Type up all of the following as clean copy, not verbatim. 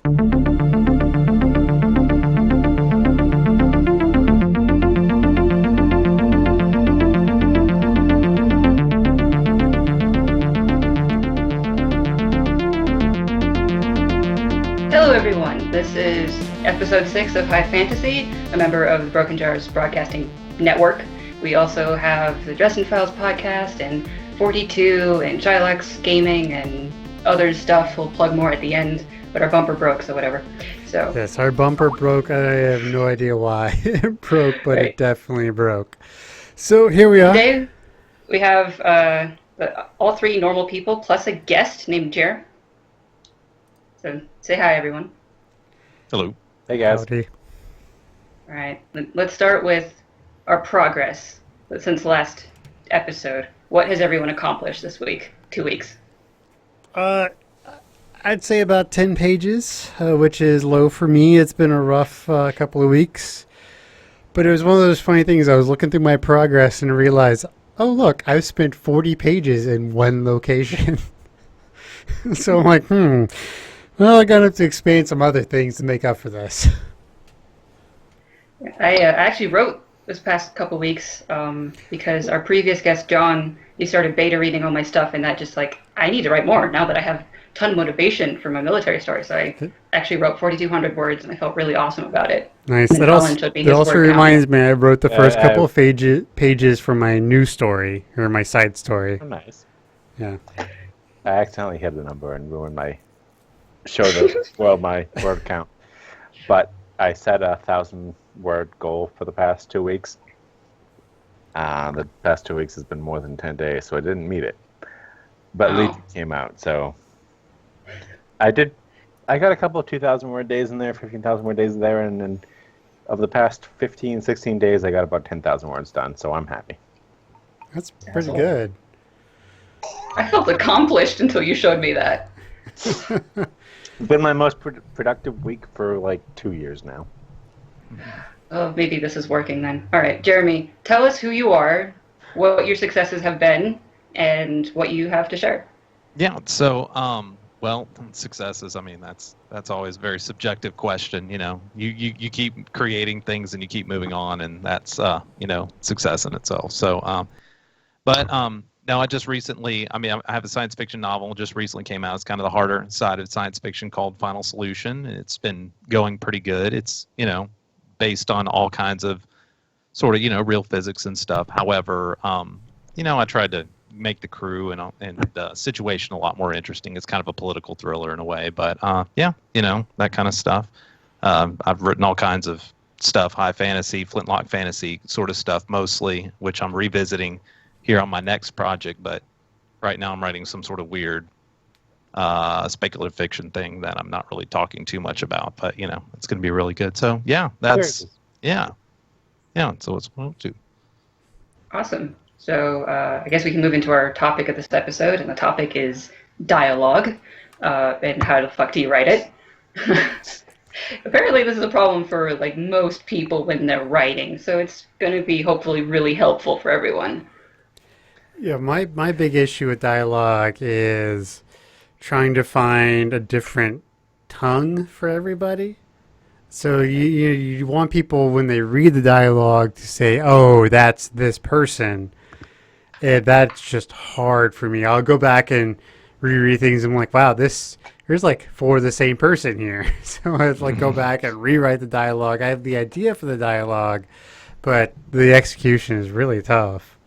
Hello everyone, this is episode 6 of High Fantasy, a member of the Broken Jars Broadcasting Network. We also have the Dresden Files podcast and 42 and Shylock's Gaming and other stuff. We'll plug more at the end, but our bumper broke, so whatever. So yes, our bumper broke. I have no idea why it broke, but Right. It definitely broke. So here we are. Today we have all three normal people plus a guest named Jer. So say hi everyone. Hello. Hey guys. Howdy. All right, let's start with our progress since last episode. What has everyone accomplished this week? 2 weeks? I'd say about 10 pages, which is low for me. It's been a rough couple of weeks. But it was one of those funny things. I was looking through my progress and realized, oh, look, I've spent 40 pages in one location. So I'm like, well, I got to have to expand some other things to make up for this. I actually wrote this past couple weeks because our previous guest, John, he started beta reading all my stuff, and that just I need to write more now that I have a ton of motivation for my military story. So I actually wrote 4,200 words, and I felt really awesome about it. Nice. And That Colin also, showed me that his also word count. reminds me, I wrote the first couple I- of pages for my new story, or my side story. Oh, nice. Yeah. I accidentally hit the number and ruined my my word count. But I set a 1,000-word goal for the past 2 weeks. The past 2 weeks has been more than 10 days, so I didn't meet it. But Wow. Legion came out, so I got a couple of 2,000-word days in there, 15,000-word days in there, and then of the past 15, 16 days, I got about 10,000 words done, so I'm happy. That's pretty good. I felt accomplished until you showed me that. It's been my most productive week for 2 years now. Oh, maybe this is working then. All right, Jeremy, tell us who you are, what your successes have been, and what you have to share. Yeah. So, well, successes. I mean, that's always a very subjective question. You know, you keep creating things and you keep moving on, and that's success in itself. So, no, I just recently. I mean, I have a science fiction novel just recently came out. It's kind of the harder side of science fiction called Final Solution. It's been going pretty good. It's based on all kinds of sort of real physics and stuff. However, I tried to make the crew and the situation a lot more interesting. It's kind of a political thriller in a way, but that kind of stuff. I've written all kinds of stuff, high fantasy, flintlock fantasy sort of stuff mostly, which I'm revisiting here on my next project. But right now I'm writing some sort of weird speculative fiction thing that I'm not really talking too much about, but it's going to be really good. So yeah, that's yeah. So it's what I'll do. Awesome. So I guess we can move into our topic of this episode, and the topic is dialogue, and how the fuck do you write it? Apparently this is a problem for most people when they're writing, so it's going to be hopefully really helpful for everyone. Yeah, my big issue with dialogue is trying to find a different tongue for everybody. So you want people when they read the dialogue to say, "Oh, that's this person." And that's just hard for me. I'll go back and reread things. And I'm like, "Wow, there's for the same person here." So I have to go back and rewrite the dialogue. I have the idea for the dialogue, but the execution is really tough.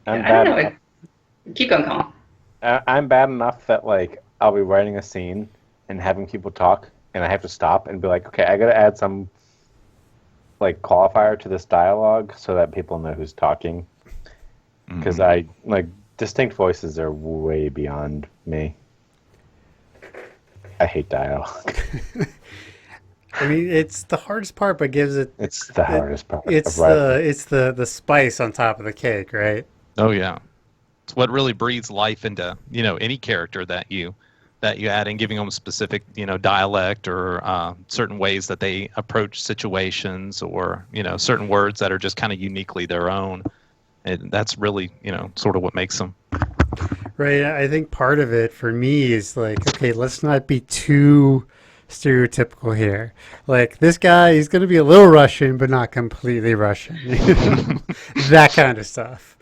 I'm I don't bad. know. Keep going, Colin. I'm bad enough that I'll be writing a scene and having people talk, and I have to stop and be like, okay, I gotta add some qualifier to this dialogue so that people know who's talking. Because distinct voices are way beyond me. I hate dialogue. I mean, it's the hardest part, but gives it. It's the hardest part. It's of writing. the spice on top of the cake, right? Oh yeah, it's what really breathes life into any character that you add, and giving them specific dialect or certain ways that they approach situations, or certain words that are just kind of uniquely their own. And that's really sort of what makes them. Right. I think part of it for me is like, okay, let's not be too stereotypical here. Like this guy, he's going to be a little Russian, but not completely Russian. You know? That kind of stuff.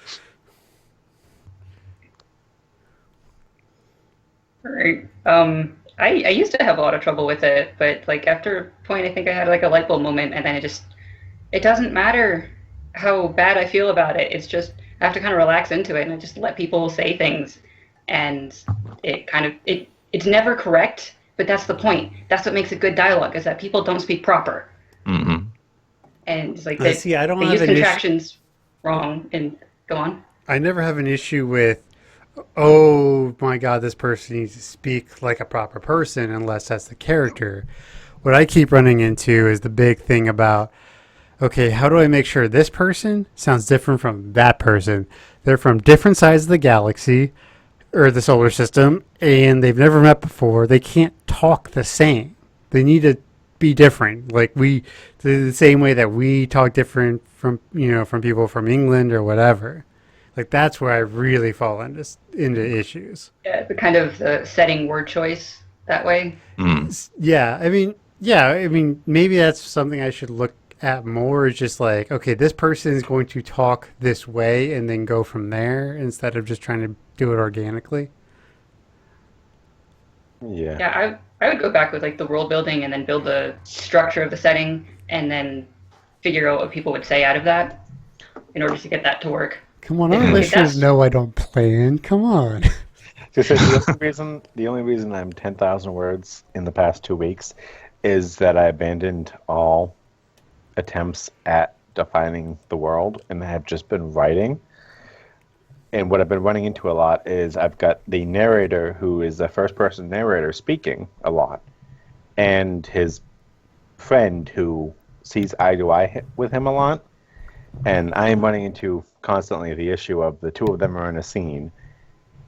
Right. I used to have a lot of trouble with it, but like after a point, I think I had like a light bulb moment, and then it doesn't matter how bad I feel about it. It's just I have to kind of relax into it and I just let people say things, and it's never correct, but that's the point. That's what makes a good dialogue is that people don't speak proper, Hmm. and it's like See, I don't they have use an issue. contractions wrong. And go on. I never have an issue with, oh my God, this person needs to speak like a proper person unless that's the character. What I keep running into is the big thing about, okay, how do I make sure this person sounds different from that person? They're from different sides of the galaxy or the solar system, and they've never met before. They can't talk the same. They need to be different. Like the same way that we talk different from from people from England or whatever. Like that's where I really fall into issues. Yeah, the kind of the setting word choice that way. Mm. Yeah, I mean, maybe that's something I should look at more. Is just like, okay, this person is going to talk this way, and then go from there instead of just trying to do it organically. Yeah. Yeah, I would go back with like the world building and then build the structure of the setting and then figure out what people would say out of that in order to get that to work. Come on, If, our if listeners that's know I don't plan. Come on. Just the only reason I'm 10,000 words in the past 2 weeks is that I abandoned all attempts at defining the world and have just been writing. And what I've been running into a lot is I've got the narrator who is a first person narrator speaking a lot, and his friend who sees eye to eye with him a lot. And I am running into constantly the issue of the two of them are in a scene,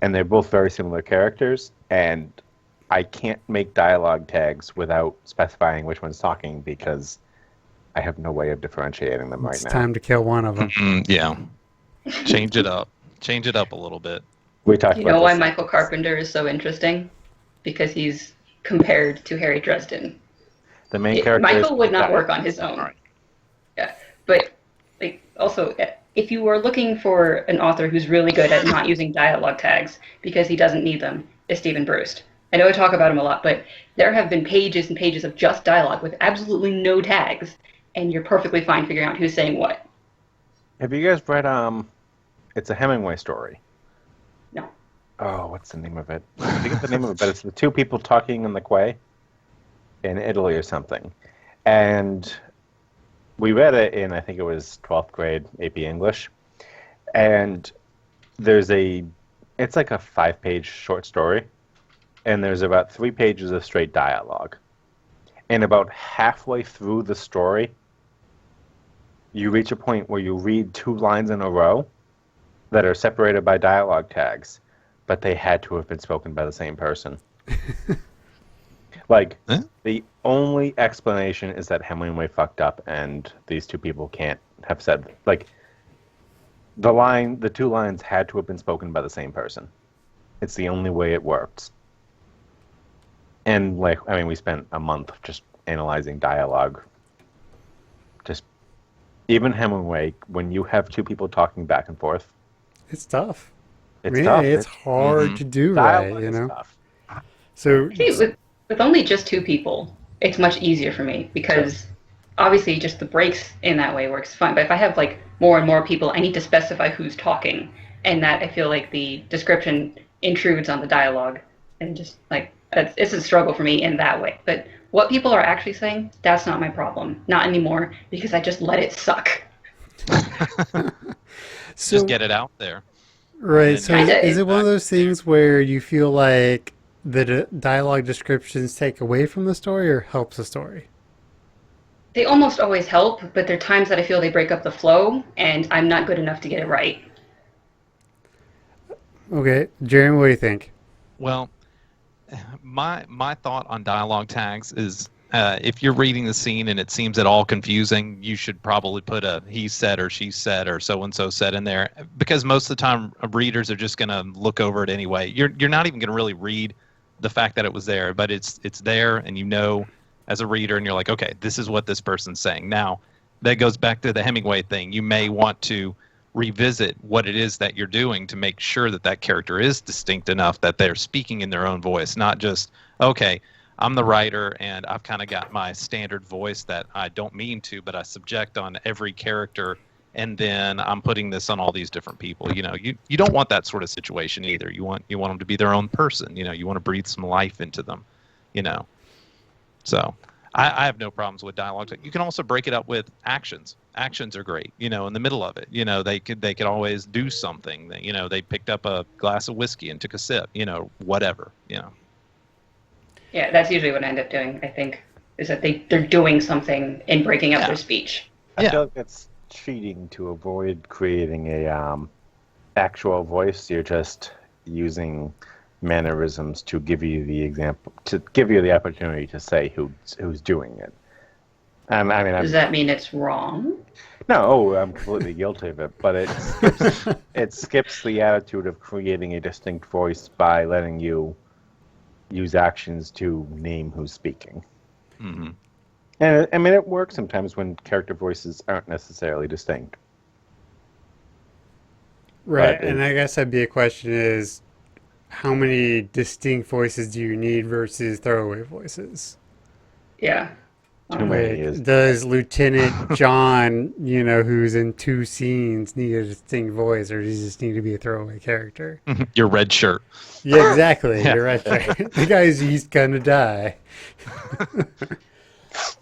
and they're both very similar characters, and I can't make dialogue tags without specifying which one's talking because I have no way of differentiating them right It's now. time to kill one of them. Yeah. Change it up. Change it up a little bit. We talked you about know why this. Michael Carpenter is so interesting? Because he's compared to Harry Dresden. The main character Michael is would not work on his own. Right. Yeah, but like also, if you were looking for an author who's really good at not using dialogue tags because he doesn't need them, is Stephen Bruce. I know I talk about him a lot, but there have been pages and pages of just dialogue with absolutely no tags, and you're perfectly fine figuring out who's saying what. Have you guys read it's a Hemingway story? No. Oh, what's the name of it? I forget the name of it, but it's the two people talking in the quay in Italy or something. And we read it in, I think it was 12th grade AP English. And it's like a 5-page short story. And there's about 3 pages of straight dialogue. And about halfway through the story, you reach a point where you read 2 lines in a row that are separated by dialogue tags, but they had to have been spoken by the same person. Like, Huh? the only explanation is that Hemingway fucked up and these two people can't have said, like, the 2 lines had to have been spoken by the same person. It's the only way it works. And, like, I mean, we spent a month just analyzing dialogue. Just, even Hemingway, when you have 2 people talking back and forth, It's tough. it's tough. It's hard Mhm. to do right, dialogue you is know. tough. So Actually, with only just 2 people, it's much easier for me because obviously just the breaks in that way works fine. But if I have like more and more people, I need to specify who's talking, and that I feel like the description intrudes on the dialogue, and just like it's a struggle for me in that way. But what people are actually saying, that's not my problem. Not anymore because I just let it suck. so Just get it out there. right. So Kinda. is it one of those things where you feel like the dialogue descriptions take away from the story or helps the story? They almost always help, but there are times that I feel they break up the flow, and I'm not good enough to get it right. Okay, Jeremy, what do you think? Well, my thought on dialogue tags is if you're reading the scene and it seems at all confusing, you should probably put a he said or she said or so and so said in there, because most of the time readers are just going to look over it anyway. You're not even going to really read the fact that it was there, but it's there, and you know as a reader, and you're like, okay, this is what this person's saying. Now that goes back to the Hemingway thing. You may want to revisit what it is that you're doing to make sure that that character is distinct enough that they're speaking in their own voice, not just, okay, I'm the writer and I've kind of got my standard voice that I don't mean to, but I subject on every character, and then I'm putting this on all these different people. You know, you don't want that sort of situation either. You want them to be their own person. You know, you want to breathe some life into them, you know. So I have no problems with dialogue. You can also break it up with actions. Actions are great, you know, in the middle of it. You know, they could always do something. You know, they picked up a glass of whiskey and took a sip, you know, whatever, you know. Yeah, that's usually what I end up doing, I think, is that they're doing something and breaking up their speech. I feel like that's cheating to avoid creating a actual voice. You're just using mannerisms to give you the example, to give you the opportunity to say who's doing it. I mean, Does that mean it's wrong? No, I'm completely guilty of it, but it skips the attitude of creating a distinct voice by letting you use actions to name who's speaking. Mm-hmm. And I mean, it works sometimes when character voices aren't necessarily distinct. Right, and I guess that'd be a question is, how many distinct voices do you need versus throwaway voices? Yeah. Too many is. Does Lieutenant John, you know, who's in 2 scenes, need a distinct voice, or does he just need to be a throwaway character? Your red shirt. Yeah, exactly. Yeah. You're right there. The he's gonna die.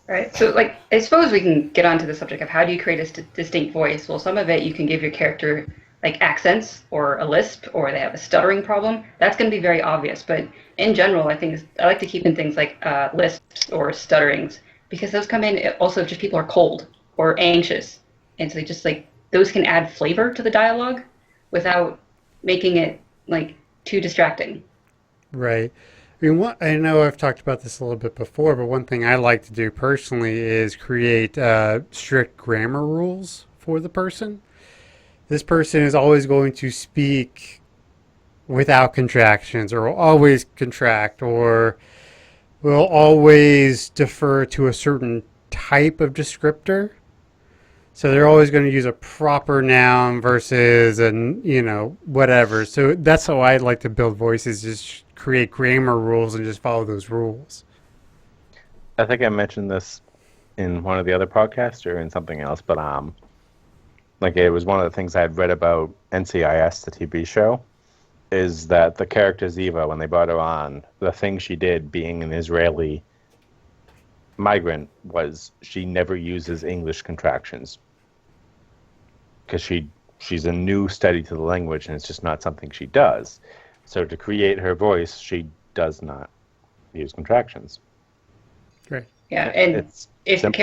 Right. So, like, I suppose we can get onto the subject of how do you create a distinct voice. Well, some of it you can give your character like accents or a lisp, or they have a stuttering problem. That's going to be very obvious. But in general, I think I like to keep in things like lisps or stutterings, because those come in also if just people are cold or anxious, and so they just like those can add flavor to the dialogue without making it like too distracting. Right. I mean, I know I've talked about this a little bit before, but one thing I like to do personally is create strict grammar rules for the person. This person is always going to speak without contractions, or will always contract, or will always defer to a certain type of descriptor. So they're always going to use a proper noun versus whatever. So that's how I like to build voices, just create grammar rules and just follow those rules. I think I mentioned this in one of the other podcasts or in something else, but like it was one of the things I had read about NCIS, the TV show, is that the character Ziva, when they brought her on, the thing she did, being an Israeli migrant, was she never uses English contractions because she's a new study to the language, and it's just not something she does. So to create her voice, she does not use contractions. Right. Yeah, and It's if the simple,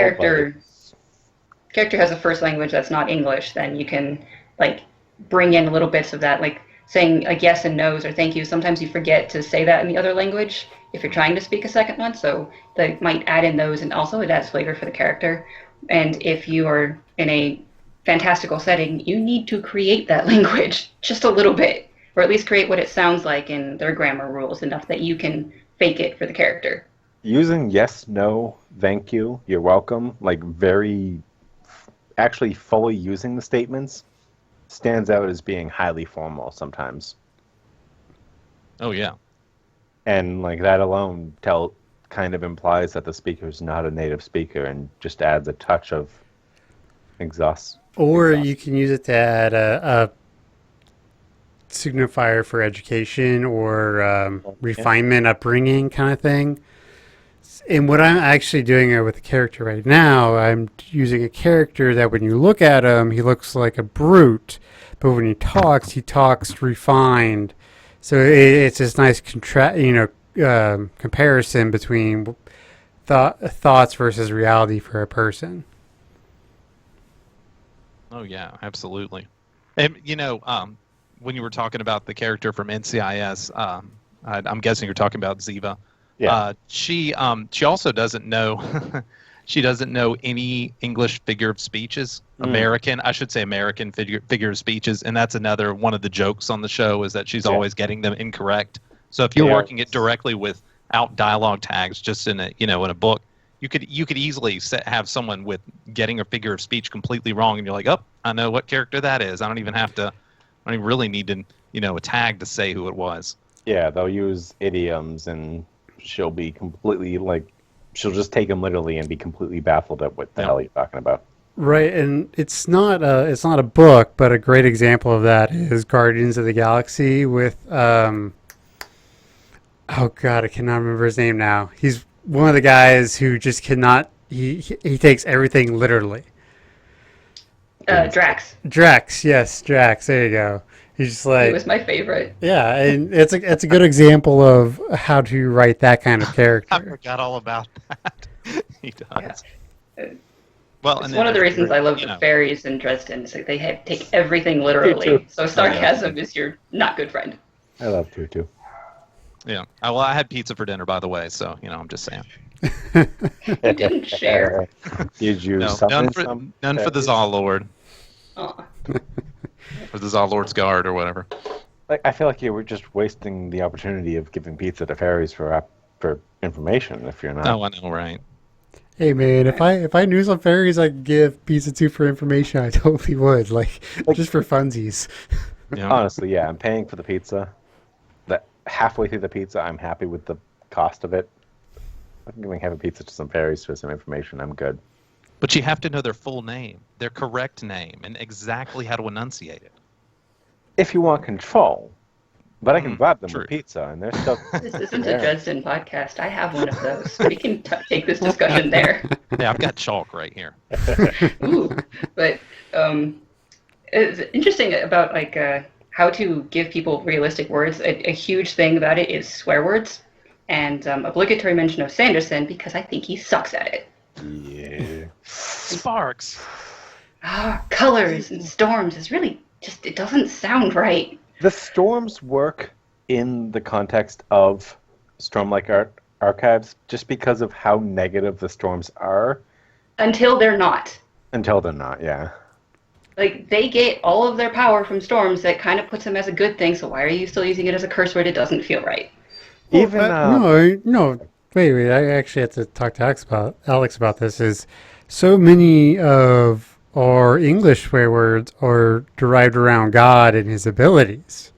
character has a first language that's not English, then you can like bring in little bits of that, like saying like yes and no's or thank you. Sometimes you forget to say that in the other language if you're trying to speak a second one, so they might add in those, and also it adds flavor for the character. And if you are in a fantastical setting, you need to create that language just a little bit, or at least create what it sounds like in their grammar rules enough that you can fake it for the character. Using yes, no, thank you, you're welcome, like actually fully using the statements stands out as being highly formal sometimes. Oh, yeah. And like that alone kind of implies that the speaker is not a native speaker and just adds a touch of exhaust. Or you can use it to add a signifier for education or refinement, upbringing kind of thing. And what I'm actually doing with the character right now, I'm using a character that when you look at him, he looks like a brute, but when he talks refined. So it's this nice comparison between thoughts versus reality for a person. Oh, yeah, absolutely. And, when you were talking about the character from NCIS, I'm guessing you're talking about Ziva. Yeah. She also doesn't know she doesn't know any English figure of speeches. I should say American figure of speeches, and that's another one of the jokes on the show is that she's always getting them incorrect. So if you're working it directly without dialogue tags, just in a book, you could easily have someone with getting a figure of speech completely wrong, and you're like, oh, I know what character that is. I don't even really need to a tag to say who it was. Yeah, they'll use idioms, and she'll be completely she'll just take them literally and be completely baffled at what the hell you're talking about. Right, and it's not a book, but a great example of that is Guardians of the Galaxy with oh god, I cannot remember his name now. He's one of the guys who just cannot. He takes everything literally. Drax. Drax, yes, Drax. There you go. He's just like, He was my favorite. yeah, and it's a good example of how to write that kind of I character. forgot all about that. He does. Yeah. Well, It's one of the reasons I love the fairies in Dresden. It's like they take everything Me literally. too. So sarcasm is your not good friend. I love Tutu. Yeah. Well, I had pizza for dinner, by the way, so I'm just saying. You didn't share. Did you No, summon none for the Zal Lord, Aw. or the Zal Lord's guard, or whatever. I feel like you were just wasting the opportunity of giving pizza to fairies for information if you're not. Oh, I know, right? Hey man, if I knew some fairies I could give pizza to for information, I totally would. Like just for funsies. Yeah. Honestly, yeah, I'm paying for the pizza. That halfway through the pizza, I'm happy with the cost of it. I'm giving half a pizza to some fairies for some information. I'm good. But you have to know their full name, their correct name, and exactly how to enunciate it. If you want control, but I can bribe them true. with pizza, and they're still. This isn't a Dresden podcast. I have one of those. We can take this discussion there. Yeah, I've got chalk right here. Ooh. But it's interesting about how to give people realistic words. A huge thing about it is swear words, and obligatory mention of Sanderson because I think he sucks at it. Yeah. Sparks. Colors and storms is really just, it doesn't sound right. The storms work in the context of Stormlight Archives just because of how negative the storms are. Until they're not. Until they're not, yeah. Like, they get all of their power from storms. That kind of puts them as a good thing, so why are you still using it as a curse word? It doesn't feel right. Even No. Wait. I actually had to talk to Alex about this. Is so many of our English swear words are derived around God and His abilities.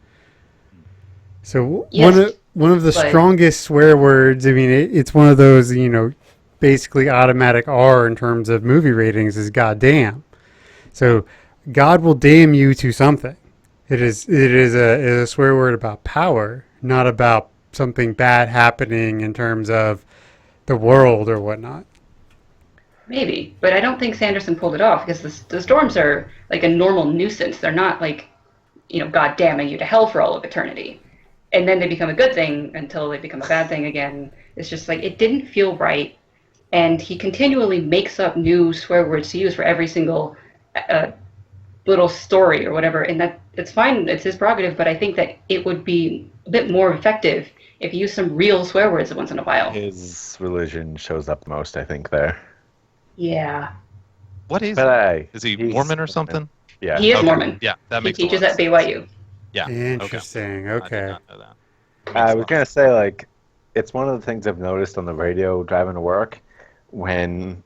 So Yes, one of the but- strongest swear words. I mean, it's one of those basically automatic R in terms of movie ratings is goddamn. So God will damn you to something. It is a swear word about power, not about something bad happening in terms of the world or whatnot. Maybe, but I don't think Sanderson pulled it off because the storms are like a normal nuisance. They're not like, God damning you to hell for all of eternity. And then they become a good thing until they become a bad thing again. It's just like, it didn't feel right. And he continually makes up new swear words to use for every single little story or whatever. And it's fine, it's his prerogative, but I think that it would be a bit more effective if he used some real swear words once in a while. his religion shows up most, I think, there. Yeah. What is But is he he's Mormon or something? Yeah. He is Okay. Mormon. Yeah, that He makes teaches a lot at of sense. BYU. Yeah. Interesting. I did Okay. not know that. I was gonna say, it's one of the things I've noticed on the radio driving to work. When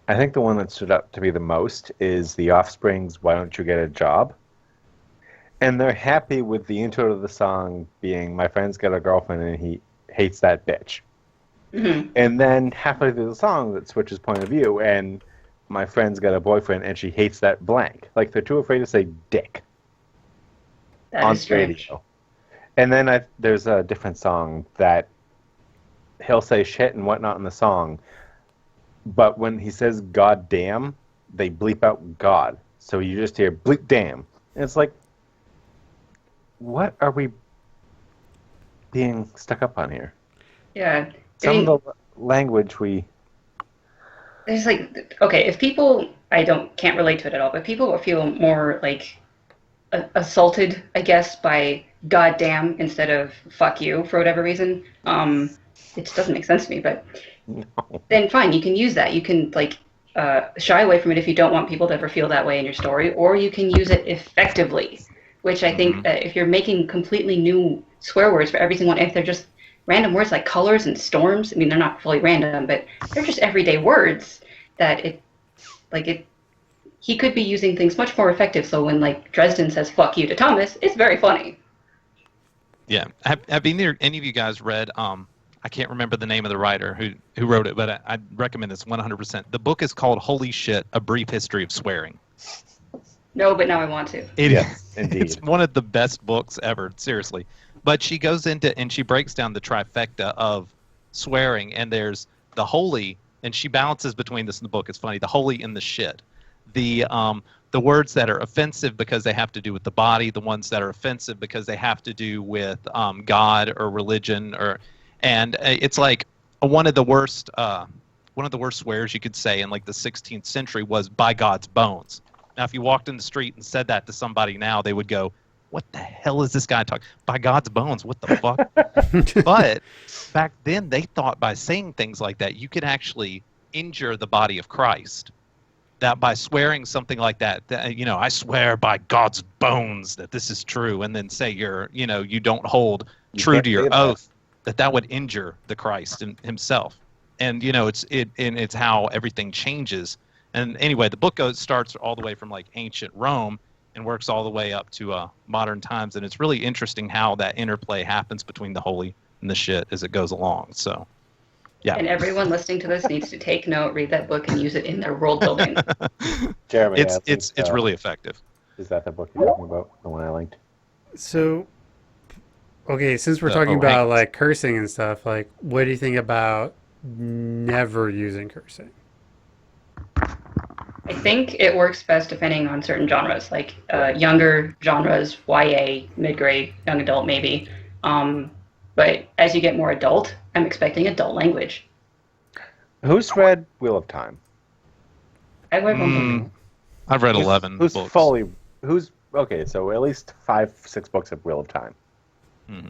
I think the one that stood out to me the most is the Offspring's "Why Don't You Get a Job," and they're happy with the intro to the song being "My friend's got a girlfriend and he hates that bitch," and then halfway through the song that switches point of view and "My friend's got a boyfriend and she hates that blank." Like they're too afraid to say "dick" That on is strange. radio. And then there's a different song that he'll say shit and whatnot in the song, but when he says "God damn," they bleep out "God," so you just hear "bleep damn," and it's like, what are we being stuck up on here? Yeah. Some of the language There's okay, if people, can't relate to it at all, but people feel more assaulted, I guess, by goddamn instead of fuck you for whatever reason. It just doesn't make sense to me. But No. then fine, you can use that. You can like shy away from it if you don't want people to ever feel that way in your story, or you can use it effectively. Which I think that if you're making completely new swear words for every single one, if they're just random words like colors and storms, I mean they're not fully random, but they're just everyday words that he could be using things much more effective. So when like Dresden says "fuck you" to Thomas, it's very funny. Yeah. Have any of you guys read? I can't remember the name of the writer who wrote it, but I recommend this 100%. The book is called "Holy Shit: A Brief History of Swearing." No, but now I want to. Yes, indeed. It's one of the best books ever, seriously. But she goes into and she breaks down the trifecta of swearing, and there's the holy, and she balances between this in the book. It's funny, the holy and the shit. The words that are offensive because they have to do with the body, the ones that are offensive because they have to do with God or religion, and it's like one of the worst swears you could say in like the 16th century was "by God's bones." Now, if you walked in the street and said that to somebody now, they would go, "What the hell is this guy talking? By God's bones, what the fuck?" But back then, they thought by saying things like that, you could actually injure the body of Christ. That by swearing something like that, I swear by God's bones that this is true, and then say you don't hold true to your oath, that would injure the Christ himself. And it's how everything changes. And anyway, the book starts all the way from like ancient Rome and works all the way up to modern times, and it's really interesting how that interplay happens between the holy and the shit as it goes along. So, yeah. And everyone listening to this needs to take note, read that book, and use it in their world building. Jeremy, it's really effective. Is that the book you're talking about? The one I linked? So, okay, since we're talking about like cursing and stuff, like, what do you think about never using cursing? I think it works best depending on certain genres, like younger genres, YA, mid-grade, young adult maybe. But as you get more adult, I'm expecting adult language. Who's read Wheel of Time? I read one book. I've read 11 who's books. Okay, so at least 5-6 books of Wheel of Time. Mm-hmm.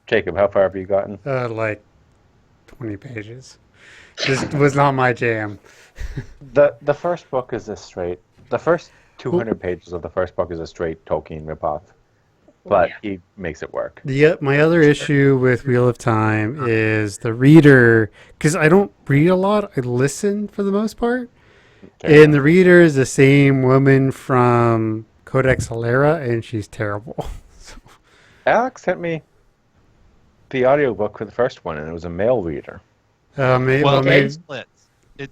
Jacob, how far have you gotten? Like 20 pages. This was not my jam. The first book is the first 200 pages of the first book is a straight Tolkien ripoff, but he makes it work. My other issue with Wheel of Time is the reader, because I don't read a lot, I listen for the most part. Okay. And the reader is the same woman from Codex Alera, and she's terrible. Alex sent me the audiobook for the first one, and it was a male reader. It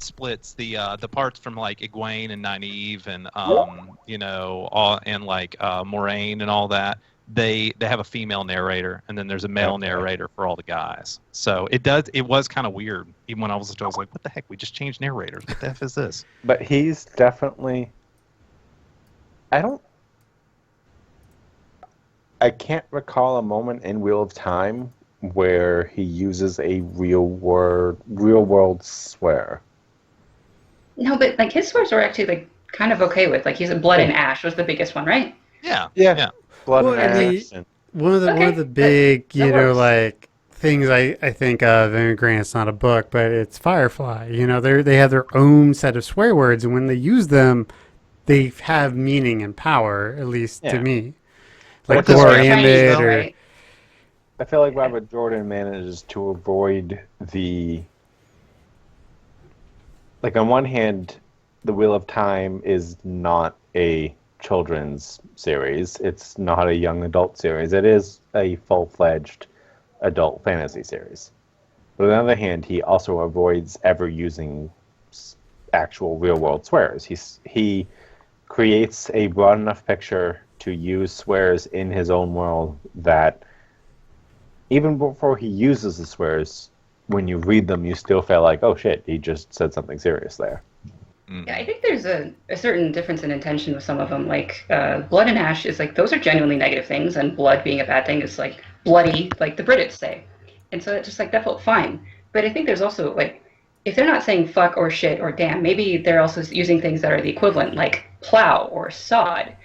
splits the parts from like Egwene and Nynaeve and and like Moraine and all that. They have a female narrator, and then there's a male narrator for all the guys. So it was kind of weird. Even when I was like, what the heck? We just changed narrators. What the F is this? But he's definitely. I can't recall a moment in Wheel of Time where he uses a real world swear. No, but like his swears are actually like kind of okay with. Like he's a blood and ash was the biggest one, right? Yeah. Blood Well, and I mean, ash. one of the big, that works. like things I think of, and granted it's not a book, but it's Firefly. They have their own set of swear words, and when they use them, they have meaning and power, at least to me. Like What Gore does Ambit or... right? I feel like Robert Jordan manages to avoid the... Like, on one hand, The Wheel of Time is not a children's series. It's not a young adult series. It is a full-fledged adult fantasy series. But on the other hand, he also avoids ever using actual real-world swears. He creates a broad enough picture to use swears in his own world that even before he uses the swears, when you read them, you still feel like, oh shit, he just said something serious there. Yeah, I think there's a certain difference in intention with some of them. Like blood and ash is like those are genuinely negative things, and blood being a bad thing is like bloody, like the British say. And so it's just like that felt fine. But I think there's also like if they're not saying fuck or shit or damn, maybe they're also using things that are the equivalent, like plow or sod.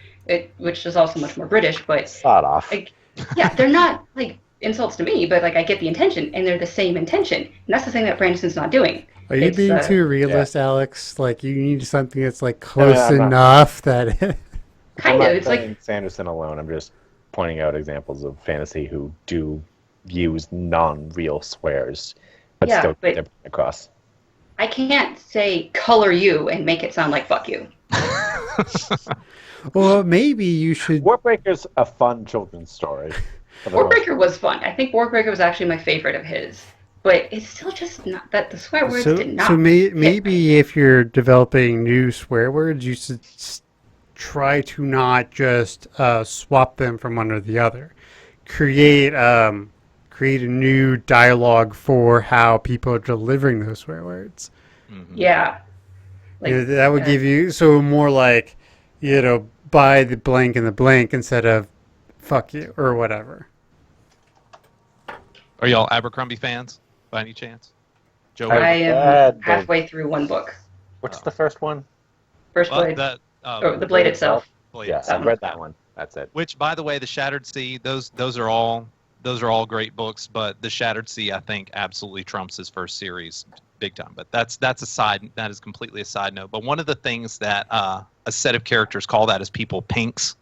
which is also much more British. But Sawed off. like, yeah, they're not like insults to me, but like I get the intention, and they're the same intention, and that's the thing that Brandon's not doing. Are you It's being too realist, Alex? Like you need something that's like No, close I'm not. enough that. I'm kind not of. It's like saying Sanderson alone. I'm just pointing out examples of fantasy who do use non-real swears, but Yeah, still get but- their point across. I can't say color you and make it sound like fuck you. Well, maybe you should. Warbreaker's a fun children's story. for the most- Warbreaker was fun. I think Warbreaker was actually my favorite of his, but it's still just not that the swear words So, did not. so hit maybe me. if you're developing new swear words, you should try to not just swap them from one or the other. Create a new dialogue for how people are delivering those swear words. Yeah. Like, That would give you more like, buy the blank and the blank instead of fuck you or whatever. Are y'all Abercrombie fans by any chance? Joe, I am Bad, but- halfway through one book. What's the first one? First Well, Blade. that, The Blade itself. Blade Yeah, itself. I read that one. That's it. Which, by the way, the Shattered Sea, those are all great books. But the Shattered Sea, I think, absolutely trumps his first series, big time. But that is completely a side note. But one of the things that a set of characters call that is people pinks.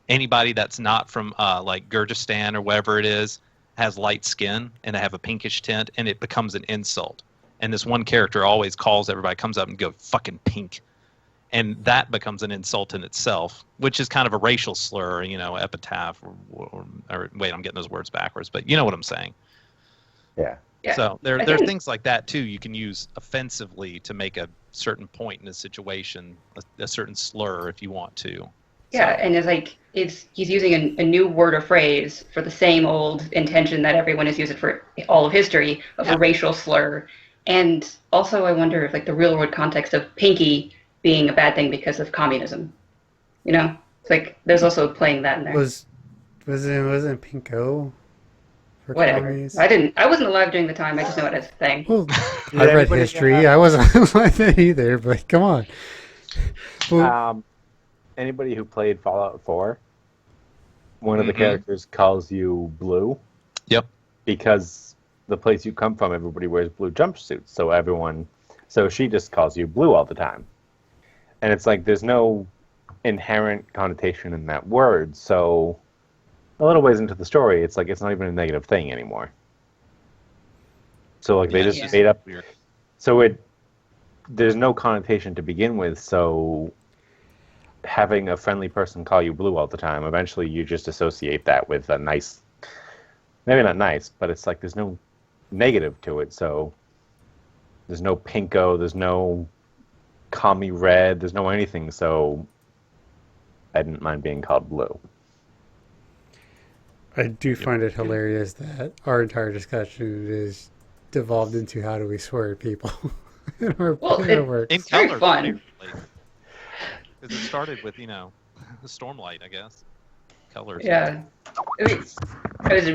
Anybody that's not from like Gurgistan or wherever it is has light skin and they have a pinkish tint, and it becomes an insult. And this one character always calls everybody, comes up and go fucking pink. And that becomes an insult in itself, which is kind of a racial slur, epitaph, or wait, I'm getting those words backwards, but you know what I'm saying. Yeah. Yeah. So there I are think- things like that too you can use offensively to make a certain point in a situation, a certain slur if you want to. Yeah, So- and he's using a new word or phrase for the same old intention that everyone has used for all of history of Yeah. a racial slur. And also, I wonder if like the real world context of pinky being a bad thing because of communism. It's like there's also playing that in there. Wasn't Pinko for Whatever. commies? I wasn't alive during the time. I just know it as a thing. Well, Did I read anybody history. I wasn't like that either, but come on. Well, Anybody who played Fallout 4, one of the Mhm. characters calls you blue Yep. because the place you come from, everybody wears blue jumpsuits. So she just calls you blue all the time. And it's like there's no inherent connotation in that word. So a little ways into the story, it's like it's not even a negative thing anymore. So like they Yeah, just yeah. made up. Weird. So there's no connotation to begin with. So having a friendly person call you blue all the time, eventually you just associate that with a nice, maybe not nice, but it's like there's no negative to it. So there's no pinko, there's no commie red, there's no anything. So I didn't mind being called blue. I do find it hilarious that our entire discussion is devolved into how do we swear at people in our, Well, in our work. In very color, fun. because it started with the Stormlight, I guess. Colors. Yeah. I was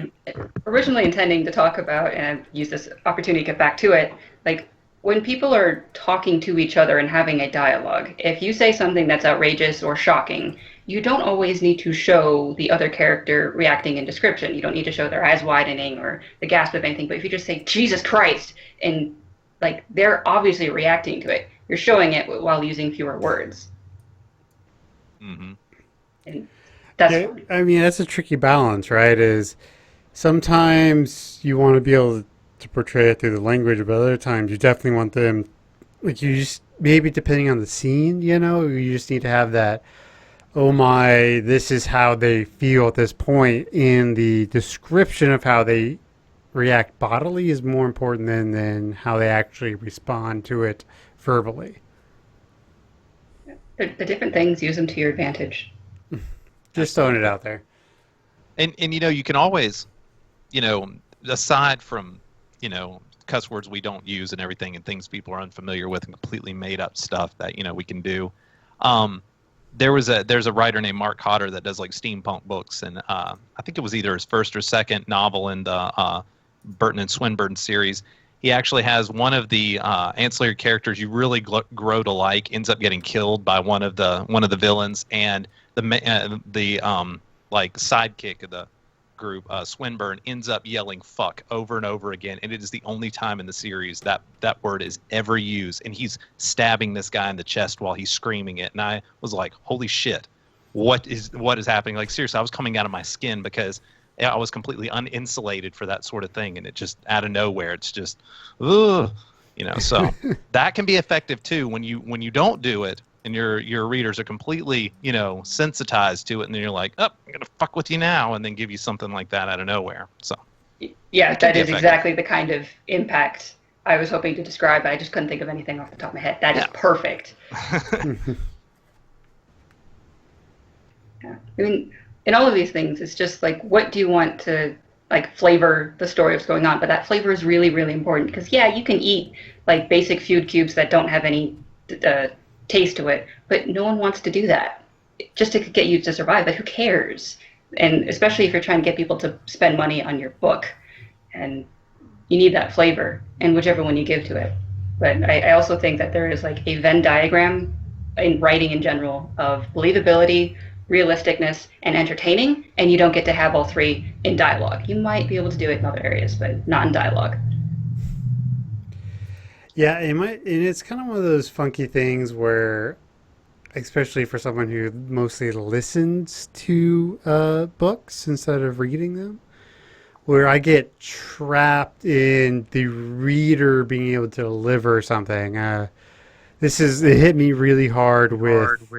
originally intending to talk about, and I've used this opportunity to get back to it, like when people are talking to each other and having a dialogue, if you say something that's outrageous or shocking, you don't always need to show the other character reacting in description. You don't need to show their eyes widening or the gasp of anything, but if you just say, Jesus Christ, and like they're obviously reacting to it, you're showing it while using fewer words. Mm-hmm. And that's Yeah, I mean, that's a tricky balance, right? Is sometimes you want to be able to portray it through the language, but other times you definitely want them, like you just, maybe depending on the scene, you just need to have that, oh my, this is how they feel at this point, in the description of how they react bodily is more important than how they actually respond to it verbally. the different things, use them to your advantage. Just throwing it out there. And you can always, aside from, cuss words we don't use and everything and things people are unfamiliar with and completely made up stuff that, we can do. There's a writer named Mark Cotter that does like steampunk books, and I think it was either his first or second novel in the Burton and Swinburne series. he actually has one of the ancillary characters you really grow to like ends up getting killed by one of the villains, and the like sidekick of the group, Swinburne, ends up yelling "fuck" over and over again, and it is the only time in the series that that word is ever used, and he's stabbing this guy in the chest while he's screaming it, and I was like, holy shit, what is happening? Like, seriously, I was coming out of my skin because I was completely uninsulated for that sort of thing, and it just out of nowhere, it's just, ugh, so that can be effective too when you don't do it, and your readers are completely, sensitized to it, and then you're like, oh, I'm gonna fuck with you now, and then give you something like that out of nowhere. So yeah, that is exactly the kind of impact I was hoping to describe, but I just couldn't think of anything off the top of my head. That is perfect. Yeah. I mean, in all of these things, it's just like, what do you want to like flavor the story of what's going on? But that flavor is really, really important because you can eat like basic food cubes that don't have any taste to it, but no one wants to do that just to get you to survive. But who cares? And especially if you're trying to get people to spend money on your book, and you need that flavor in whichever one you give to it. But I also think that there is like a Venn diagram in writing in general of believability, realisticness, and entertaining, and you don't get to have all three in dialogue. You might be able to do it in other areas, but not in dialogue. Yeah, and it's kind of one of those funky things where, especially for someone who mostly listens to books instead of reading them, where I get trapped in the reader being able to deliver something. It hit me really hard with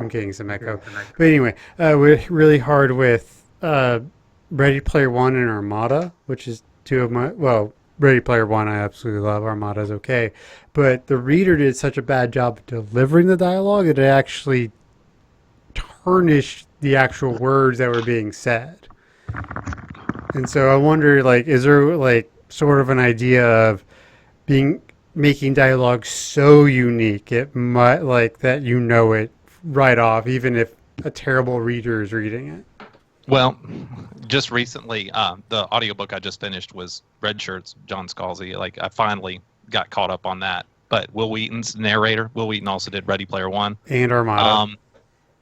I'm getting some echo. But anyway, really hard with Ready Player One and Armada, which is two of my, Ready Player One I absolutely love. Armada's okay. But the reader did such a bad job of delivering the dialogue that it actually tarnished the actual words that were being said. And so I wonder, like, is there like sort of an idea of making dialogue so unique it might like that it right off, even if a terrible reader is reading it? Well, just recently, the audiobook I just finished was Red Shirts, John Scalzi. Like, I finally got caught up on that. But Will Wheaton's narrator. Will Wheaton also did Ready Player One and Armada.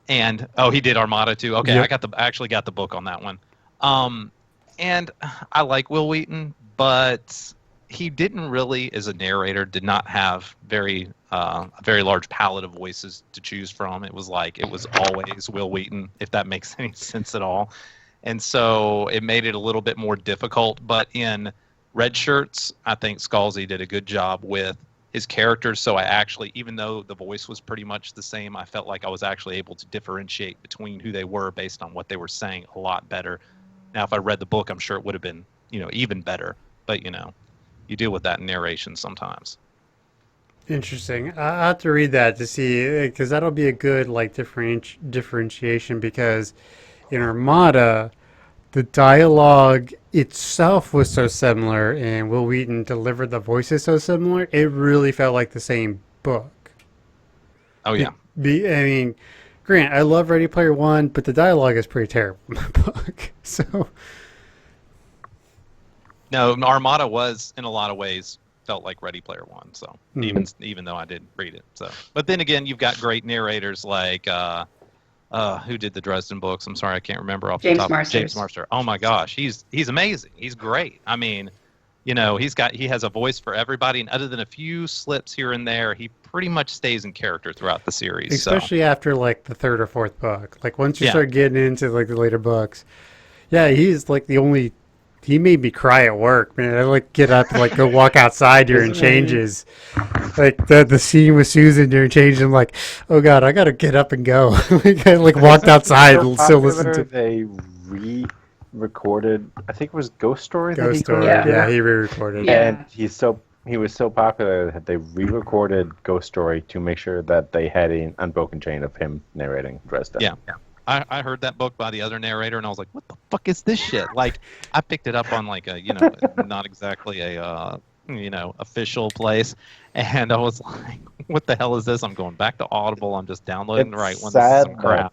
He did Armada too. Okay, yep. I actually got the book on that one. And I like Will Wheaton, but he didn't really, as a narrator, did not have a very large palette of voices to choose from. It was always Will Wheaton, if that makes any sense at all. And so it made it a little bit more difficult. But in Red Shirts, I think Scalzi did a good job with his characters. So I actually, even though the voice was pretty much the same, I felt like I was actually able to differentiate between who they were based on what they were saying a lot better. Now, if I read the book, I'm sure it would have been, even better. But, you deal with that in narration sometimes. Interesting. I have to read that to see, because that'll be a good like differentiation. Because in Armada, the dialogue itself was so similar, and Will Wheaton delivered the voices so similar. It really felt like the same book. Oh yeah. I mean, Grant, I love Ready Player One, but the dialogue is pretty terrible in the book. So. No, Armada was in a lot of ways felt like Ready Player One. So even though I didn't read it, so but then again, you've got great narrators like who did the Dresden books? I'm sorry, I can't remember off the top. James Marsters. Oh my gosh, he's amazing. He's great. I mean, he has a voice for everybody, and other than a few slips here and there, he pretty much stays in character throughout the series. Especially after like the third or fourth book. Like once you start getting into like the later books, he's like the only. He made me cry at work, man. I like get up and like go walk outside during changes. Like the scene with Susan during changes, I'm like, oh god, I gotta get up and go. I walked outside and still listened to. They re-recorded. I think it was Ghost Story. Ghost Story. Yeah, he re-recorded. Yeah. And he was so popular that they re-recorded Ghost Story to make sure that they had an unbroken chain of him narrating Dresden. Yeah. I heard that book by the other narrator, and I was like, what the fuck is this shit? Like, I picked it up on like a, not exactly a, official place. And I was like, what the hell is this? I'm going back to Audible. I'm just downloading the right one. This is some crap.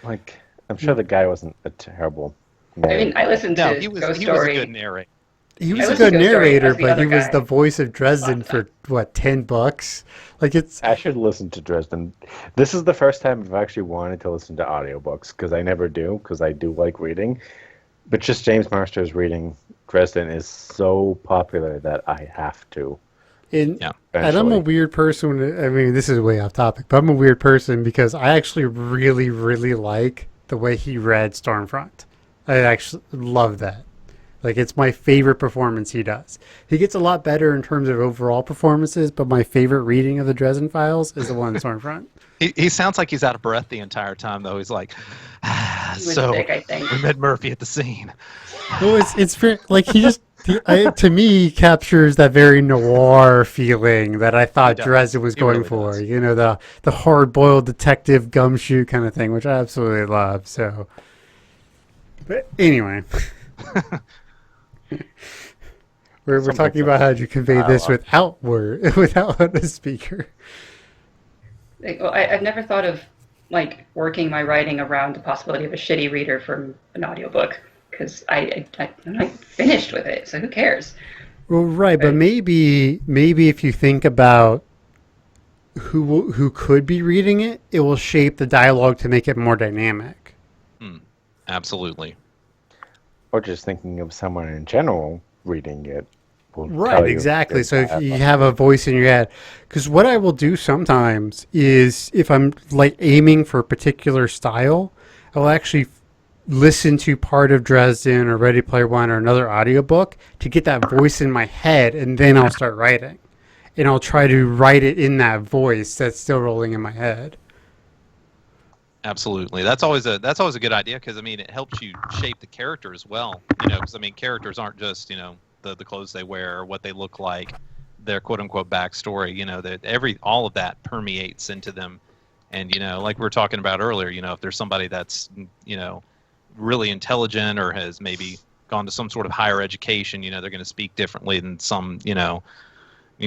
Like, I'm sure the guy wasn't a terrible narrator. I mean, I listened to he was Ghost Story. A good narrator. He was I a listened good to Ghost Story narrator, as the but other he was guy. the voice of Dresden Last for what, $10? Like it's I should listen to Dresden. This is the first time I've actually wanted to listen to audiobooks because I never do because I do like reading. But just James Marsters reading Dresden is so popular that I have to. in. Yeah. And I'm a Eventually. weird person. I mean, this is way off topic, but I'm a weird person because I actually really, really like the way he read Stormfront. I actually love that. Like, it's my favorite performance he does. He gets a lot better in terms of overall performances, but my favorite reading of the Dresden Files is the one in Stormfront. He sounds like he's out of breath the entire time, though. He's like, He was so sick, I think. we met Murphy at the scene. Well, it's very, like he just to me captures that very noir feeling that I thought does. Dresden was He going really for. does. You know, the hard boiled detective gumshoe kind of thing, which I absolutely love. So, but anyway, we're Something talking about how to convey this dialogue. without word without a speaker. Like, well, I've never thought of like working my writing around the possibility of a shitty reader from an audiobook because I'm not finished with it, so who cares? Well, right, but Right. maybe if you think about who could be reading it, it will shape the dialogue to make it more dynamic. Absolutely. Or just thinking of someone in general reading it. Will Right, tell you exactly. if So if that- you have a voice in your head, because what I will do sometimes is if I'm like aiming for a particular style, I'll actually listen to part of Dresden or Ready Player One or another audiobook to get that voice in my head, and then I'll start writing. And I'll try to write it in that voice that's still rolling in my head. Absolutely. That's always a good idea because I mean it helps you shape the character as well. You know, because I mean characters aren't just the clothes they wear or what they look like, their quote unquote backstory. You know that all of that permeates into them, and like we were talking about earlier. If there's somebody that's really intelligent or has maybe gone to some sort of higher education, they're going to speak differently than some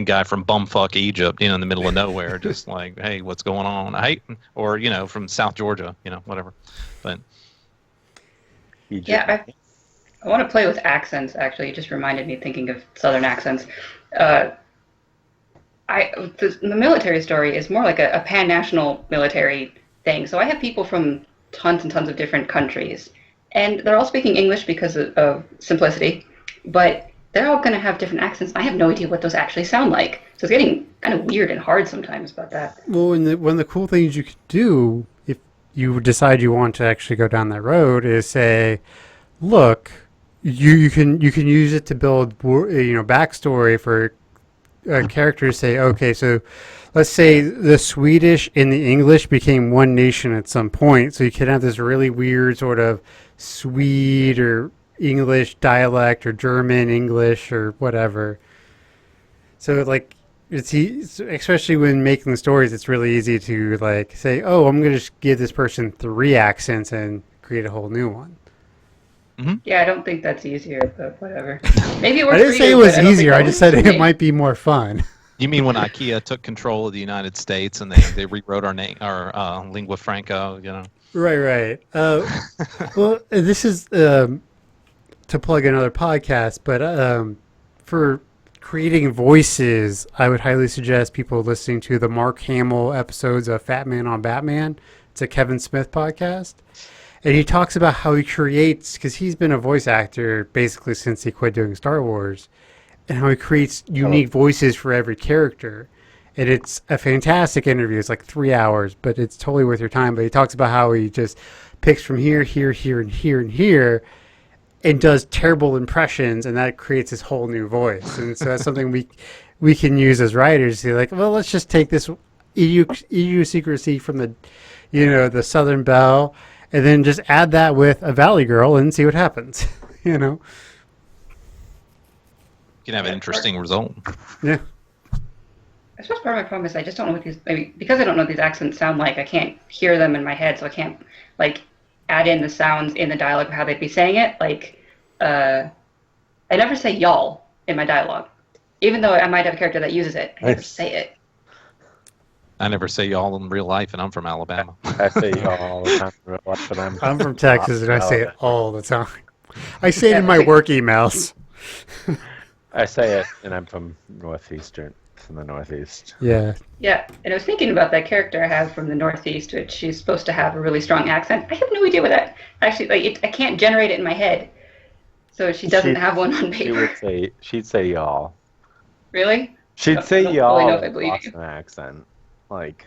guy from bumfuck Egypt, in the middle of nowhere, just like, hey, what's going on? Or from South Georgia, whatever. But Egypt. Yeah, I want to play with accents. Actually, it just reminded me thinking of Southern accents. The military story is more like a pan-national military thing. So I have people from tons and tons of different countries, and they're all speaking English because of simplicity, but they're all going to have different accents. I have no idea what those actually sound like. So it's getting kind of weird and hard sometimes about that. Well, one of the cool things you could do if you decide you want to actually go down that road is say, look, you can use it to build backstory for characters. Say, okay, so let's say the Swedish and the English became one nation at some point, so you could have this really weird sort of Swede or English dialect or German English or whatever. So like especially when making the stories, it's really easy to like say, oh, I'm going to just give this person 3 accents and create a whole new one. Yeah, I don't think that's easier, but whatever. Maybe it works I didn't for say you, it was but I don't think easier. that I just works said for it me. might be more fun. you mean when IKEA took control of the United States and they rewrote our lingua franca, Right. Well, this is to plug another podcast, but for creating voices, I would highly suggest people listening to the Mark Hamill episodes of Fat Man on Batman. It's a Kevin Smith podcast. And he talks about how he creates, because he's been a voice actor basically since he quit doing Star Wars, and how he creates unique voices for every character. And it's a fantastic interview. It's like 3 hours, but it's totally worth your time. But he talks about how he just picks from here, here, here, and here, and here, and does terrible impressions, and that creates this whole new voice. And so that's something we can use as writers to say, like, well, let's just take this idiosyncrasy from the Southern Belle, and then just add that with a Valley Girl and see what happens. you can have an interesting result. Yeah. I suppose part of my problem is I just don't know what these, maybe because I don't know what these accents sound like, I can't hear them in my head, so I can't like add in the sounds in the dialogue of how they'd be saying it. Like, I never say y'all in my dialogue, even though I might have a character that uses it. I never Nice. say it. I never say y'all in real life, and I'm from Alabama. I say y'all all the time, but I'm from Texas, and I say it Alabama. all the time. I say it in Yeah, my like- work emails. I say it, and I'm from the Northeast. Yeah. Yeah, and I was thinking about that character I have from the Northeast, which she's supposed to have a really strong accent. I have no idea what that actually like. I can't generate it in my head, so she doesn't have one on paper. She'd say y'all. Really? She'd I say don't y'all really know if I in a believe you. Boston accent. Like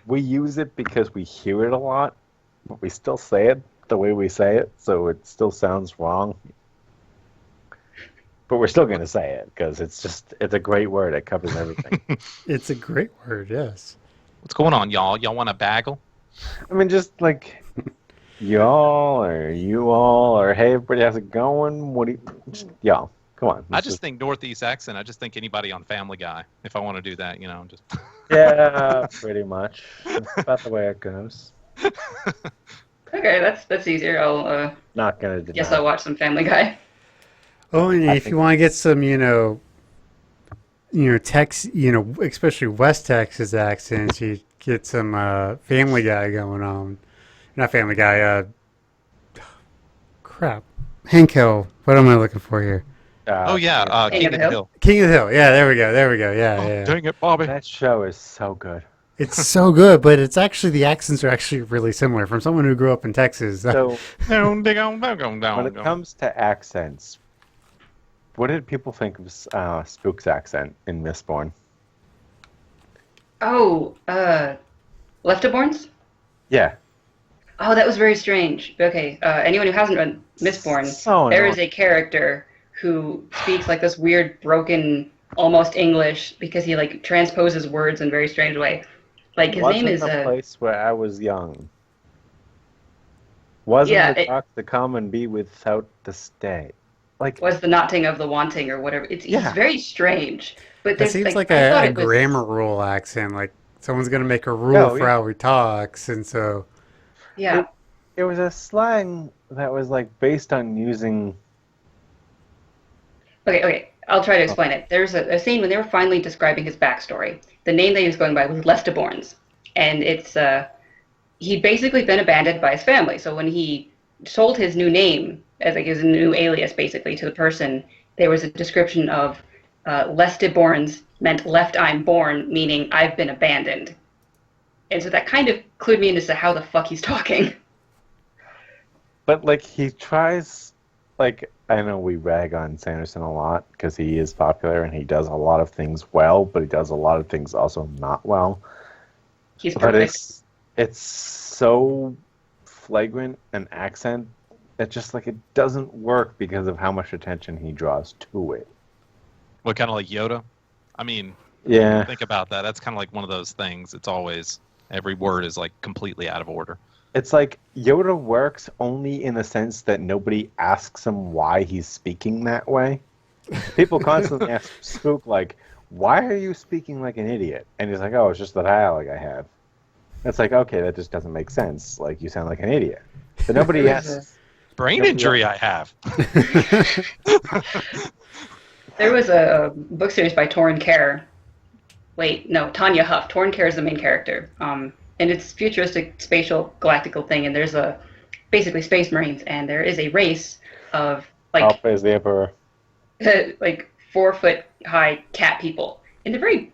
we use it because we hear it a lot, but we still say it the way we say it, so it still sounds wrong. But we're still going to say it because it's a great word. It covers everything. It's a great word, yes. What's going on, y'all? Y'all want a bagel? I mean, just like y'all or you all or hey, everybody, how's it going? What do you, just, y'all? Come on. I just think Northeast accent. I just think anybody on Family Guy. If I want to do that, just. Yeah, pretty much. That's about the way it goes. Okay, that's easier. I'll Not gonna deny. guess I'll watch some Family Guy. Oh, and I if think- you want to get some, especially West Texas accents, you get some Family Guy going on. Not Family Guy. Crap. Hank Hill. What am I looking for here? Oh yeah, King King of of the the Hill? Hill. King of the Hill. Yeah, there we go. There we go. Yeah, Oh, yeah. dang it, Bobby. That show is so good. It's so good, but it's actually the accents are actually really similar. From someone who grew up in Texas. So Down, when it comes to accents, what did people think of Spook's accent in Mistborn? Oh, Leftoborns? Yeah. Oh, that was very strange. Okay, anyone who hasn't read Mistborn, So there annoying. is a character who speaks like this weird, broken, almost English because he like transposes words in a very strange way. Like his Wasn't name is the place where I was young. Wasn't Yeah, the it- talk to come and be without the stay. Like was the knotting of the wanting or whatever. It's Yeah. very strange. But That there's seems like I thought a it was- grammar rule accent. Like someone's going to make a rule No, for yeah. how he talks. And so, Yeah. it was a slang that was like based on using Okay. I'll try to explain it. There's a scene when they were finally describing his backstory. The name that he was going by was Leftoborns, and it's he'd basically been abandoned by his family. So when he sold his new name as like his new alias, basically to the person, there was a description of Leftoborns meant left I'm born, meaning I've been abandoned. And so that kind of clued me into how the fuck he's talking. But like he tries, like I know we rag on Sanderson a lot because he is popular and he does a lot of things well, but he does a lot of things also not well. He's But perfect. it's so flagrant an accent that just like it doesn't work because of how much attention he draws to it. What, kind of like Yoda? I mean, Yeah, think about that. That's kind of like one of those things. It's always every word is like completely out of order. it's like Yoda works only in the sense that nobody asks him why he's speaking that way. People constantly ask Spook like, "Why are you speaking like an idiot?" And he's like, "Oh, it's just the dialogue I have." It's like, okay, that just doesn't make sense. Like you sound like an idiot. But nobody There was asks. Brain Nobody injury I have. There was a book series by Torrin Kerr. Wait, no, Tanya Huff. Torrin Kerr is the main character. And it's futuristic spatial galactical thing, and there's basically space marines, and there is a race of Alpha is the emperor. like 4 foot high cat people, and they're very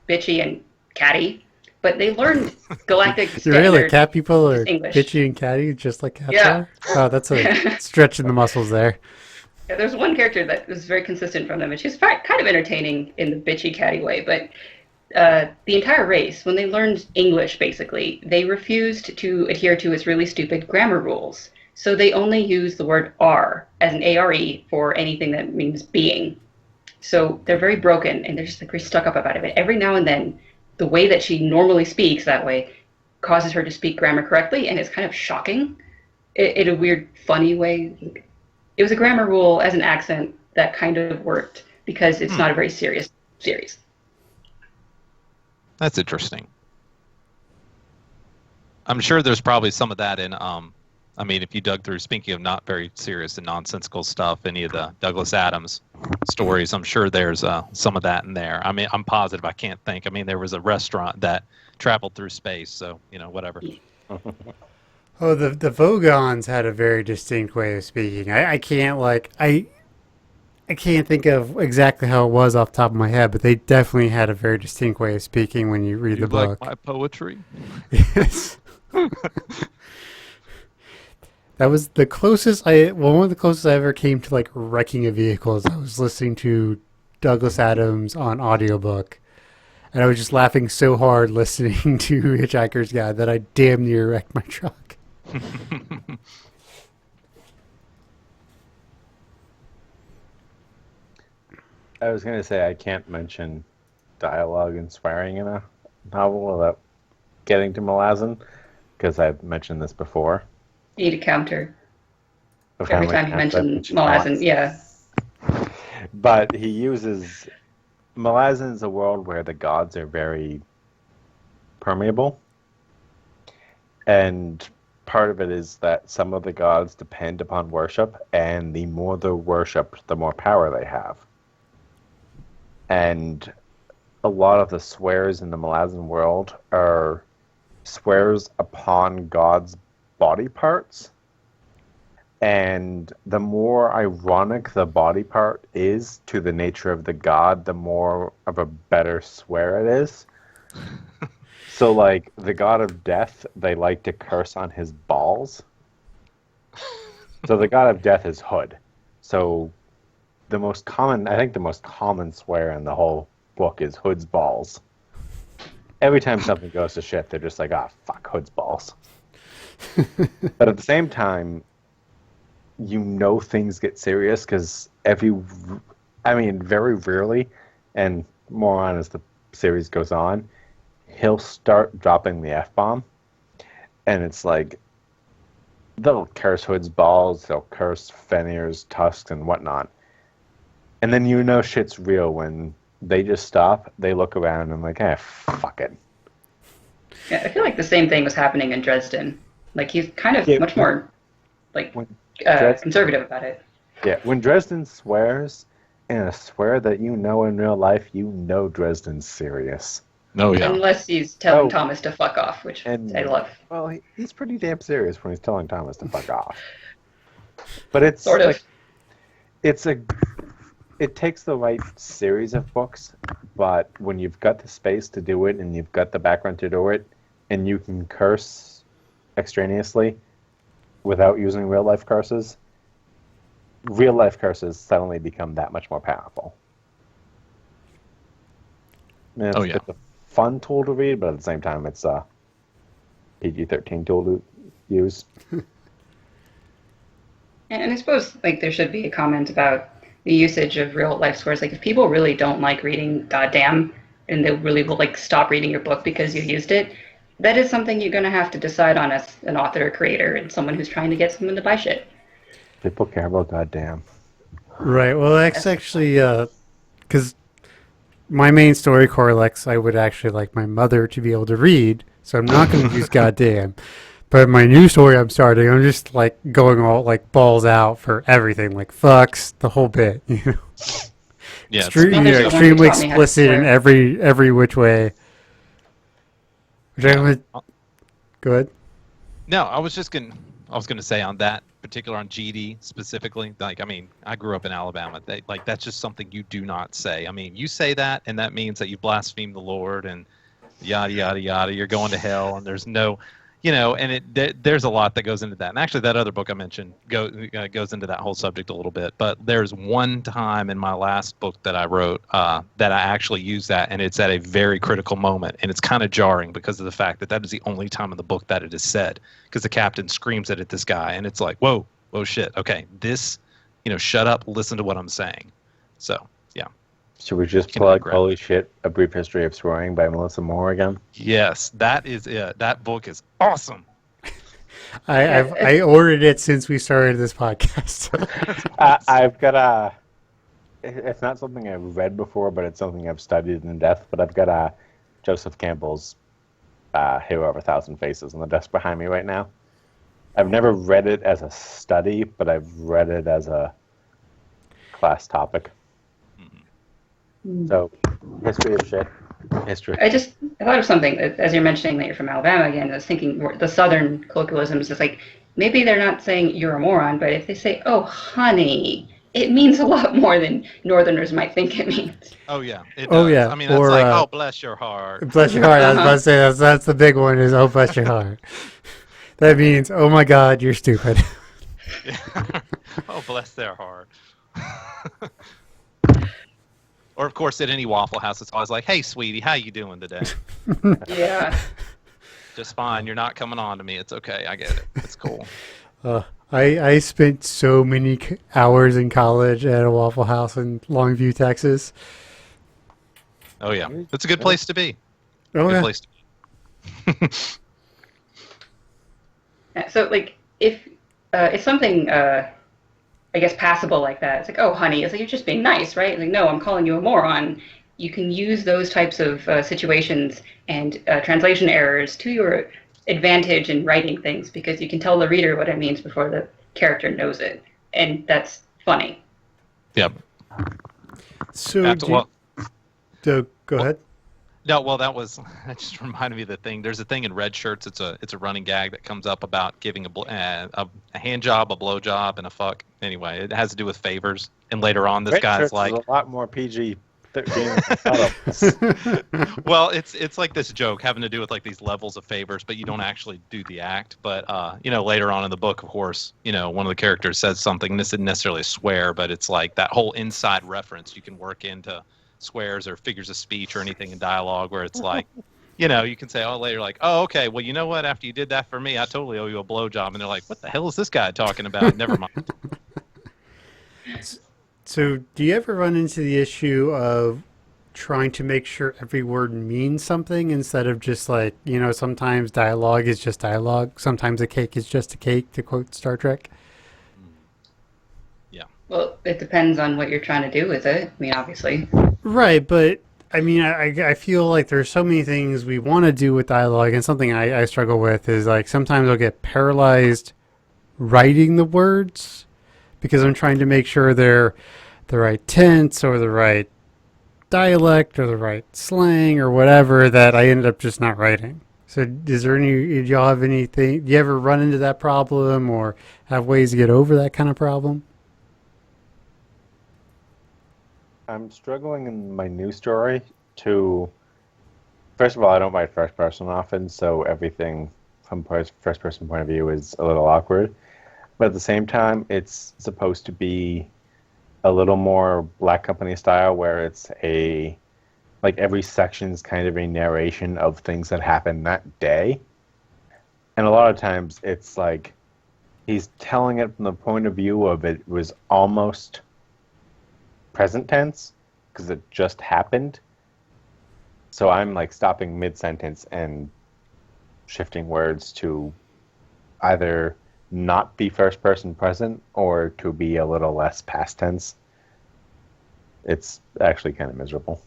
bitchy and catty, but they learn galactic you really standard cat people are English. bitchy and catty, just like cats Yeah. are? Oh, that's a stretching the muscles there. Yeah, there's one character that was very consistent from them, and she's kind of entertaining in the bitchy catty way, but the entire race, when they learned English, basically, they refused to adhere to its really stupid grammar rules. So they only use the word are as an ARE for anything that means being. So they're very broken, and they're just like very stuck up about it. But every now and then, the way that she normally speaks that way causes her to speak grammar correctly, and it's kind of shocking in a weird, funny way. It was a grammar rule as an accent that kind of worked because it's not a very serious series. That's interesting. I'm sure there's probably some of that in I mean, if you dug through, speaking of not very serious and nonsensical stuff, any of the Douglas Adams stories, I'm sure there's some of that in there. I mean, I'm positive. I can't think. I mean, there was a restaurant that traveled through space, so, whatever. Oh, the Vogons had a very distinct way of speaking. I can't I can't think of exactly how it was off the top of my head, but they definitely had a very distinct way of speaking when you read You the like book. my poetry? Yes. That was the closest one of the closest I ever came to like wrecking a vehicle is I was listening to Douglas Adams on audiobook, and I was just laughing so hard listening to Hitchhiker's Guide that I damn near wrecked my truck. I was going to say I can't mention dialogue and swearing in a novel without getting to Malazan, because I've mentioned this before. You need a counter Of how every many time you times I've mention mentioned Malazan. Yeah. But he uses Malazan is a world where the gods are very permeable, and part of it is that some of the gods depend upon worship, and the more they're worshipped, the more power they have. And a lot of the swears in the Malazan world are swears upon God's body parts. And the more ironic the body part is to the nature of the god, the more of a better swear it is. So, like, the god of death, they like to curse on his balls. So the god of death is Hood. So the most common swear in the whole book is Hood's balls. Every time something goes to shit, they're just like, ah, fuck, Hood's balls. But at the same time, you know things get serious because very rarely, and more on as the series goes on, he'll start dropping the F-bomb, and it's like, they'll curse Hood's balls, they'll curse Fenrir's tusks and whatnot. And then you know shit's real when they just stop, they look around and like, fuck it. Yeah, I feel like the same thing was happening in Dresden. Like he's kind of much more like conservative about it. Yeah, when Dresden swears, and a swear that you know in real life, you know Dresden's serious. Oh yeah. Unless he's telling Thomas to fuck off, which I love. Well, he's pretty damn serious when he's telling Thomas to fuck off. But it's sort of. It takes the right series of books, but when you've got the space to do it and you've got the background to do it, and you can curse extraneously without using real life curses suddenly become that much more powerful. And it's a fun tool to read, but at the same time, it's a PG-13 tool to use. And I suppose like there should be a comment about the usage of real life swears. Like if people really don't like reading goddamn, and they really will like stop reading your book because you used it, that is something you're going to have to decide on as an author or creator and someone who's trying to get someone to buy shit. People care about goddamn. Right. Well, that's actually because my main story, Corlex, I would actually like my mother to be able to read, so I'm not going to use goddamn. But my new story I'm starting, I'm just like going all like balls out for everything, like fucks, the whole bit. You know? Yeah, extremely explicit in every which way. Go ahead. No, I was gonna say on that particular, on GD specifically, like, I mean, I grew up in Alabama. That's just something you do not say. I mean, you say that, and that means that you blaspheme the Lord and yada yada yada. You're going to hell, and there's no, and there's a lot that goes into that. And actually, that other book I mentioned goes into that whole subject a little bit. But there's one time in my last book that I wrote that I actually used that, and it's at a very critical moment, and it's kind of jarring because of the fact that is the only time in the book that it is said. Because the captain screams at this guy, and it's like, whoa shit, okay, this, shut up, listen to what I'm saying. So yeah. Should we just plug Holy Shit, A Brief History of Swearing by Melissa Moore again? Yes, that is it. That book is awesome. I ordered it since we started this podcast. I've got it's not something I've read before, but it's something I've studied in depth. But I've got Joseph Campbell's Hero of a Thousand Faces on the desk behind me right now. I've never read it as a study, but I've read it as a class topic. So, history of shit. History. I thought of something as you're mentioning that you're from Alabama again. I was thinking the Southern colloquialisms is like maybe they're not saying you're a moron, but if they say, "Oh, honey," it means a lot more than Northerners might think it means. Oh yeah, it Oh, does. yeah. I mean, that's Or, like, oh, bless your heart. bless your heart. I was about to say that's the big one is oh bless your heart. That means oh my God, you're stupid. Oh, bless their heart. Or of course, at any Waffle House, it's always like, "Hey, sweetie, how you doing today?" Yeah. Just fine. You're not coming on to me. It's okay. I get it. It's cool. I spent so many hours in college at a Waffle House in Longview, Texas. Oh yeah, it's a good place to be. Oh Good yeah. place to be. So like if something I guess passable like that, it's like, "Oh, honey," it's like you're just being nice, right? It's like, no, I'm calling you a moron. You can use those types of situations and translation errors to your advantage in writing things because you can tell the reader what it means before the character knows it, and that's funny. Yep. So Well, go ahead. no, well, that just reminded me of the thing. There's a thing in Red Shirts. It's a running gag that comes up about giving a hand job, a blow job, and a fuck. Anyway, it has to do with favors. And later on, this Red guy's Shirts like, is a lot more PG-13. well, it's like this joke having to do with like these levels of favors, but you don't actually do the act. But later on in the book, of course, one of the characters says something. This isn't necessarily a swear, but it's like that whole inside reference you can work into swears or figures of speech or anything in dialogue where it's like, you can say, oh, later, like, oh, okay, well, you know what? After you did that for me, I totally owe you a blowjob. And they're like, what the hell is this guy talking about? Never mind. So do you ever run into the issue of trying to make sure every word means something instead of just like, sometimes dialogue is just dialogue. Sometimes a cake is just a cake, to quote Star Trek. Yeah. Well, it depends on what you're trying to do with it. I mean, obviously. Right, but I mean, I feel like there's so many things we want to do with dialogue, and something I struggle with is like sometimes I'll get paralyzed writing the words because I'm trying to make sure they're the right tense or the right dialect or the right slang or whatever that I ended up just not writing. So do y'all have anything, do you ever run into that problem or have ways to get over that kind of problem? I'm struggling in my new story to. First of all, I don't write first person often, so everything from first person point of view is a little awkward. But at the same time, it's supposed to be a little more Black Company style, where it's like every section is kind of a narration of things that happened that day. And a lot of times it's like he's telling it from the point of view of it was almost present tense because it just happened. So I'm like stopping mid-sentence and shifting words to either not be first person present or to be a little less past tense. It's actually kind of miserable.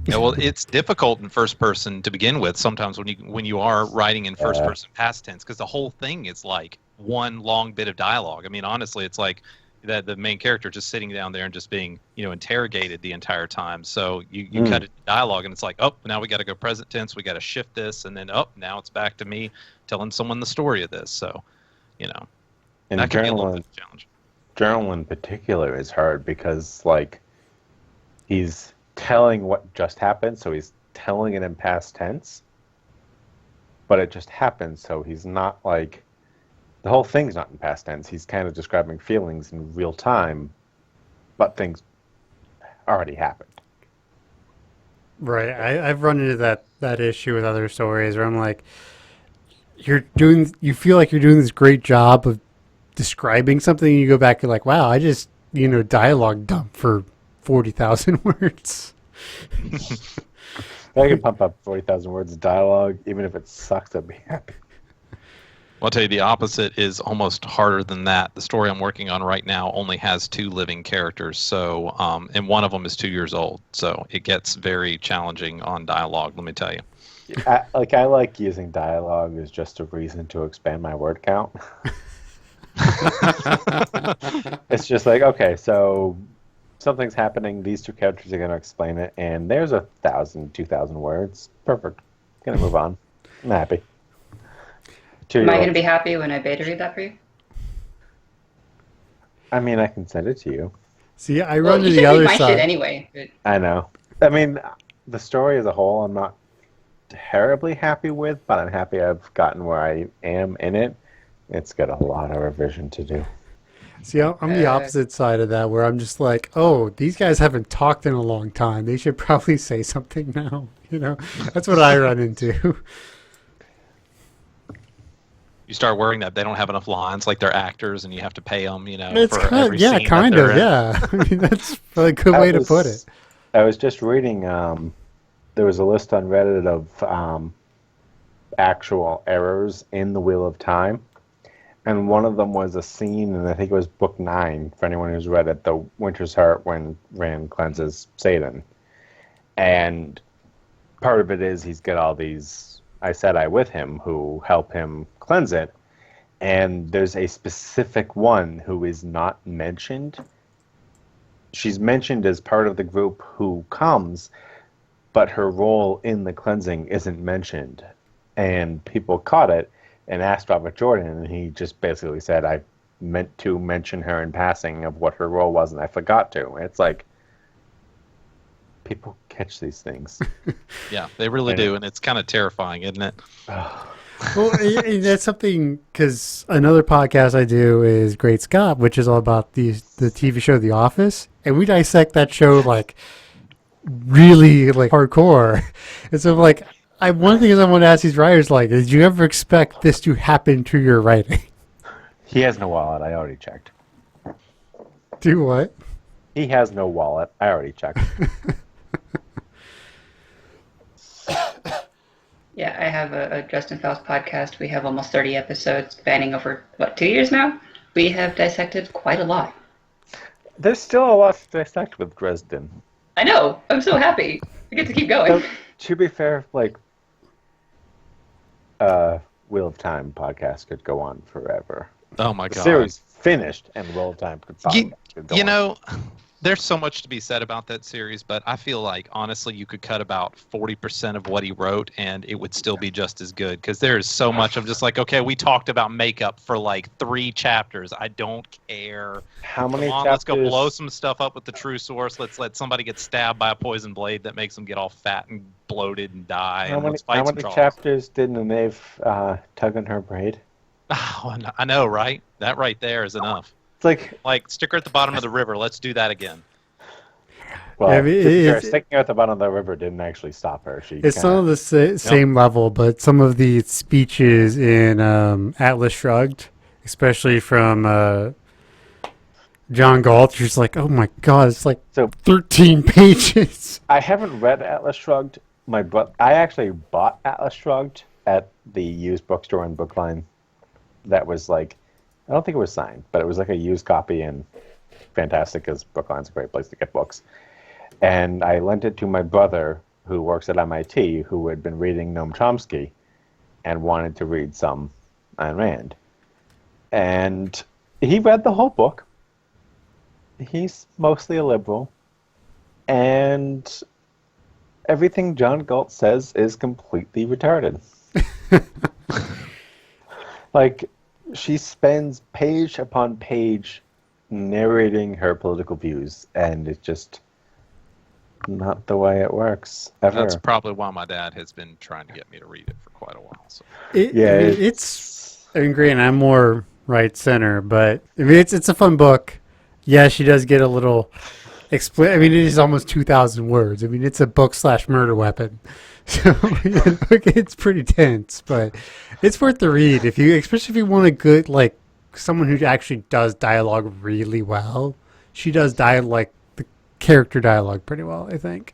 Yeah, well, it's difficult in first person to begin with. Sometimes when you are writing in first person past tense, because the whole thing is like one long bit of dialogue. I mean, honestly, it's like that the main character just sitting down there and just being interrogated the entire time. So you cut it to dialogue, and it's like, oh, now we got to go present tense. We got to shift this, and then now it's back to me telling someone the story of this. So, And that can be a little bit of a challenge. Journal in particular is hard because like he's telling what just happened, so he's telling it in past tense, but it just happened, so he's not like the whole thing's not in past tense. He's kind of describing feelings in real time, but things already happened. Right. I've run into that issue with other stories where I'm like, you feel like you're doing this great job of describing something, and you go back and like, wow, I just, dialogue dump for 40,000 words. If I can pump up 40,000 words of dialogue, even if it sucks, I'd be happy. Well, I'll tell you, the opposite is almost harder than that. The story I'm working on right now only has 2 living characters, so and one of them is 2 years old, so it gets very challenging on dialogue, let me tell you. I like using dialogue as just a reason to expand my word count. It's just like, okay, so something's happening. These two characters are going to explain it, and there's 1,000, 2,000 words. Perfect. Gonna move on. I'm happy. Am I going to be happy when I beta read that for you? I mean, I can send it to you. See, I Well, run to you the should read other my side. shit anyway. But I know. I mean, the story as a whole, I'm not terribly happy with, but I'm happy I've gotten where I am in it. It's got a lot of revision to do. See, I'm the opposite side of that, where I'm just like, oh, these guys haven't talked in a long time. They should probably say something now. You know, that's what I run into. You start worrying that they don't have enough lines, like they're actors, and you have to pay them, you know, It's for kind every of, yeah, scene kind that they're of, in. yeah. I mean, that's a good way to put it. I was just reading, there was a list on Reddit of actual errors in the Wheel of Time. And one of them was a scene, and I think it was book 9, for anyone who's read it, The Winter's Heart, when Rand cleanses Satan. And part of it is he's got all these Aes Sedai with him who help him cleanse it. And there's a specific one who is not mentioned. She's mentioned as part of the group who comes, but her role in the cleansing isn't mentioned. And people caught it and asked Robert Jordan, and he just basically said, I meant to mention her in passing of what her role was, and I forgot to. And it's like, people catch these things. Yeah, they really do, and it's kind of terrifying, isn't it? Well, that's something, because another podcast I do is Great Scott, which is all about the TV show The Office, and we dissect that show like really like hardcore. And so like, one of the things I want to ask these writers, like, did you ever expect this to happen to your writing? He has no wallet. I already checked. Do what? He has no wallet. I already checked. yeah, I have a Justin Faust podcast. We have almost 30 episodes spanning over, 2 years now? We have dissected quite a lot. There's still a lot to dissect with Dresden. I know. I'm so happy. We get to keep going. So, to be fair, like, Wheel of Time podcast could go on forever. Oh my The god. series finished, and Wheel of Time could probably go You on. know, there's so much to be said about that series, but I feel like honestly you could cut about 40% of what he wrote and it would still be just as good, because there is so much of just like, okay, we talked about makeup for like 3 chapters. I don't care. How many Come on, chapters? let's go blow some stuff up with the true source. Let's let somebody get stabbed by a poison blade that makes them get all fat and bloated and die. How and many, let's fight how some many trolls. chapters did Nynaeve tug on her braid? Oh, I know, right? That right there is enough. It's like, Like, stick her at the bottom of the river. Let's do that again. well, Yeah, I mean, to be fair, it's- sticking her at the bottom of the river didn't actually stop her. She It's kinda, not on the same level, but some of the speeches in Atlas Shrugged, especially from John Galt, you're just like, oh my god, it's like So 13 pages. I haven't read Atlas Shrugged. I actually bought Atlas Shrugged at the used bookstore in Bookline. That was like, I don't think it was signed, but it was like a used copy, and fantastic because Bookline's a great place to get books. And I lent it to my brother, who works at MIT, who had been reading Noam Chomsky and wanted to read some Ayn Rand. And he read the whole book. He's mostly a liberal. And everything John Galt says is completely retarded. Like, she spends page upon page narrating her political views, and it's just not the way it works ever. That's probably why my dad has been trying to get me to read it for quite a while. So. Yeah, I mean, I mean, great, and I'm more right center, but I mean, it's a fun book. Yeah, she does get a little I mean, it is almost 2,000 words. I mean, it's a book / murder weapon. So it's pretty tense, but it's worth the read especially if you want a good, like, someone who actually does dialogue really well. She does the character dialogue pretty well, I think.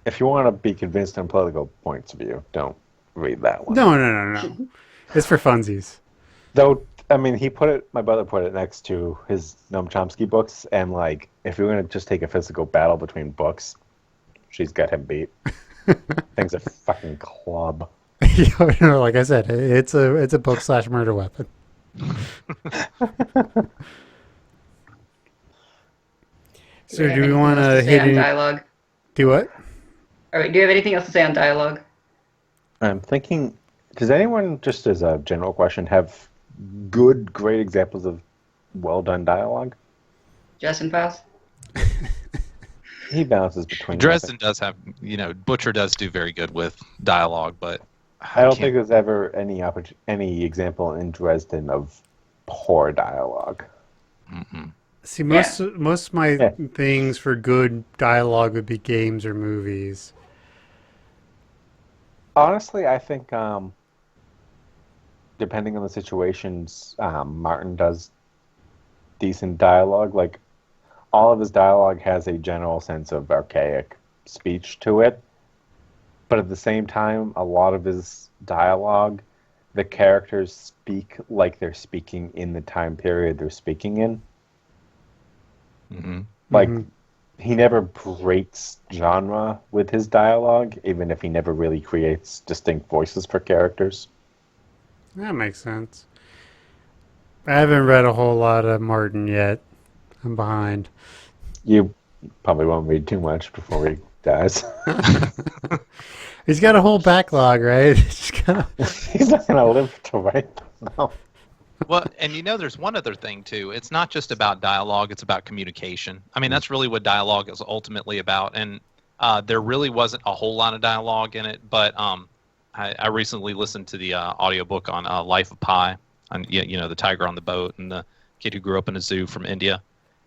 If you want to be convinced on political points of view, don't read that one. No. It's for funsies. Though, I mean, my brother put it next to his Noam Chomsky books, and like, if you're going to just take a physical battle between books, she's got him beat. Thing's a fucking club. Like I said, it's a book / murder weapon. So have do we anything want else to say hit on any? dialogue? Do what? All right, do you have anything else to say on dialogue? I'm thinking, does anyone, just as a general question, have great examples of well done dialogue? Justin Faust? He bounces between. Dresden does have, Butcher does do very good with dialogue, but I don't think there's ever any example in Dresden of poor dialogue. Mm-mm. See, most of my things for good dialogue would be games or movies. Honestly, I think depending on the situations, Martin does decent dialogue. Like, all of his dialogue has a general sense of archaic speech to it. But at the same time, a lot of his dialogue, the characters speak like they're speaking in the time period they're speaking in. Mm-hmm. Like, he never breaks genre with his dialogue, even if he never really creates distinct voices for characters. That makes sense. I haven't read a whole lot of Martin yet. I'm behind. You probably won't read too much before he dies. He's got a whole backlog, right? He's not going to live to write them. No. Well, and there's one other thing too. It's not just about dialogue; it's about communication. I mean, that's really what dialogue is ultimately about. And there really wasn't a whole lot of dialogue in it, but I recently listened to the audiobook on Life of Pi, on the tiger on the boat and the kid who grew up in a zoo from India.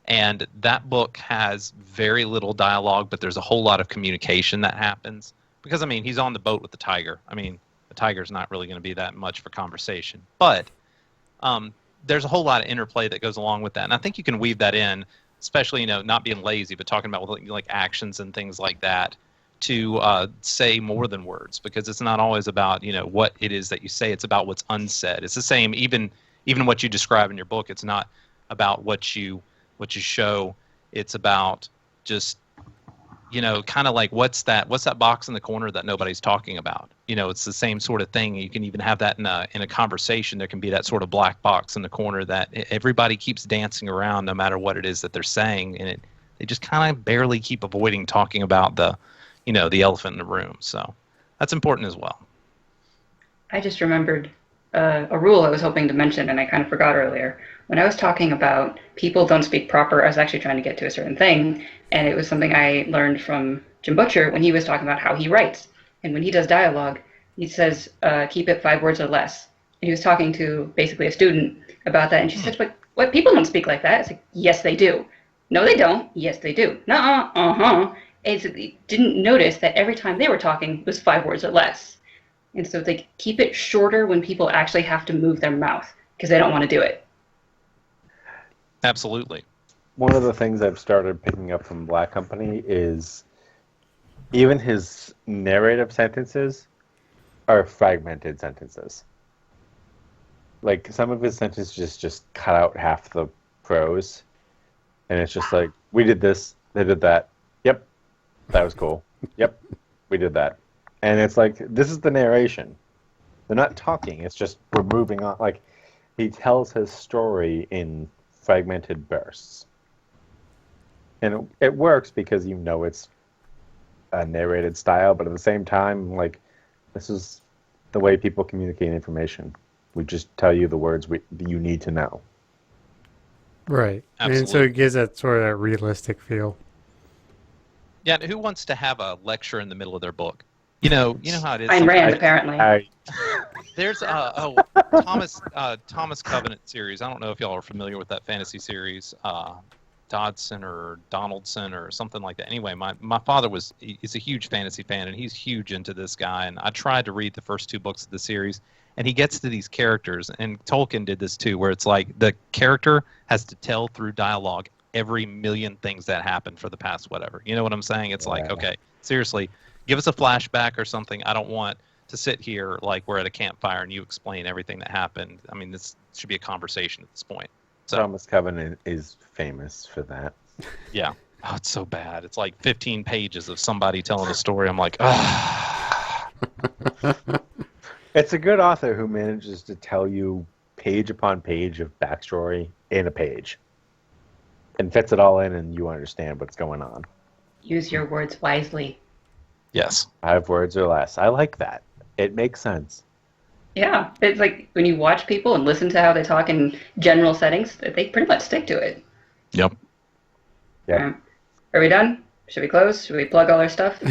And that book has very little dialogue, but there's a whole lot of communication that happens. Because, I mean, he's on the boat with the tiger. I mean, the tiger's not really going to be that much for conversation. But there's a whole lot of interplay that goes along with that. And I think you can weave that in, especially, not being lazy, but talking about like actions and things like that to say more than words. Because it's not always about, what it is that you say. It's about what's unsaid. It's the same, even what you describe in your book. It's not about what you show. It's about just kind of like what's that box in the corner that nobody's talking about. It's the same sort of thing. You can even have that in a conversation. There can be that sort of black box in the corner that everybody keeps dancing around no matter what it is that they're saying, and they just kind of barely keep avoiding talking about the elephant in the room. So that's important as well. I just remembered a rule I was hoping to mention, and I kind of forgot earlier. When I was talking about people don't speak proper, I was actually trying to get to a certain thing, and it was something I learned from Jim Butcher when he was talking about how he writes. And when he does dialogue, he says, keep it 5 words or less. And he was talking to basically a student about that, and she said, what people don't speak like that? It's like, yes, they do. No, they don't. Yes, they do. Nuh-uh, uh-huh. And so they didn't notice that every time they were talking was 5 words or less. And so they keep it shorter when people actually have to move their mouth because they don't want to do it. Absolutely. One of the things I've started picking up from Black Company is even his narrative sentences are fragmented sentences. Like, some of his sentences just cut out half the prose, and it's just like, we did this, they did that, yep, that was cool, yep, we did that. And it's like, this is the narration. They're not talking, it's just we're moving on. Like, he tells his story in fragmented bursts. And it works because it's a narrated style, but at the same time, like, this is the way people communicate information. We just tell you the words you need to know. Right. Absolutely. And so it gives that sort of realistic feel. Yeah, and who wants to have a lecture in the middle of their book? You know how it is. Ayn Rand, apparently. There's Thomas Covenant series. I don't know if y'all are familiar with that fantasy series, Dodson or Donaldson or something like that. Anyway, my father is a huge fantasy fan, and he's huge into this guy. And I tried to read the first 2 books of the series, and he gets to these characters, and Tolkien did this too, where it's like the character has to tell through dialogue every million things that happened for the past whatever. You know what I'm saying? It's like, okay, seriously, give us a flashback or something. I don't want to sit here like we're at a campfire and you explain everything that happened. I mean, this should be a conversation at this point. So, Thomas Covenant is famous for that. Yeah. Oh, it's so bad. It's like 15 pages of somebody telling a story. I'm like, ah. It's a good author who manages to tell you page upon page of backstory in a page. and fits it all in, and you understand what's going on. Use your words wisely. Yes. 5 words or less. I like that. It makes sense. Yeah, it's like when you watch people and listen to how they talk in general settings, they pretty much stick to it. Yep. Yeah. Are we done? Should we close? Should we plug all our stuff?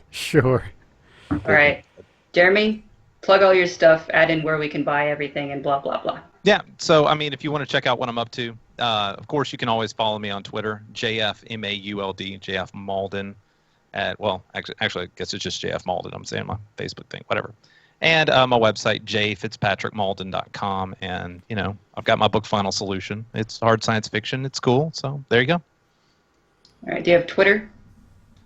Sure. All right. Jeremy, plug all your stuff, add in where we can buy everything, and blah, blah, blah. Yeah. So, I mean, if you want to check out what I'm up to, of course, you can always follow me on Twitter, JFMAULD, JF Malden. Actually, I guess it's just JF Malden. I'm saying my Facebook thing, whatever. And my website, jfitzpatrickmalden.com. And, I've got my book, Final Solution. It's hard science fiction. It's cool. So there you go. All right. Do you have Twitter?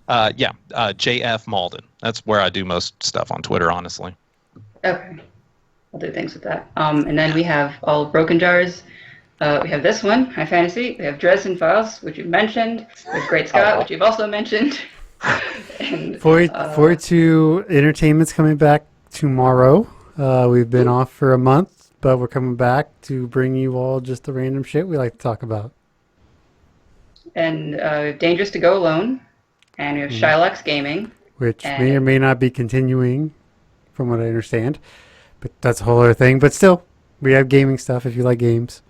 JF Malden. That's where I do most stuff on Twitter, honestly. Okay. I'll do things with that. And then we have all Broken Jars. We have this one, High Fantasy. We have Dresden Files, which you've mentioned. We have Great Scott, which you've also mentioned. And 42 Entertainment's coming back tomorrow. We've been off for a month, but we're coming back to bring you all just the random shit we like to talk about. And Dangerous to Go Alone. And we have Shylock's Gaming. Which may or may not be continuing, from what I understand. But that's a whole other thing. But still, we have gaming stuff if you like games.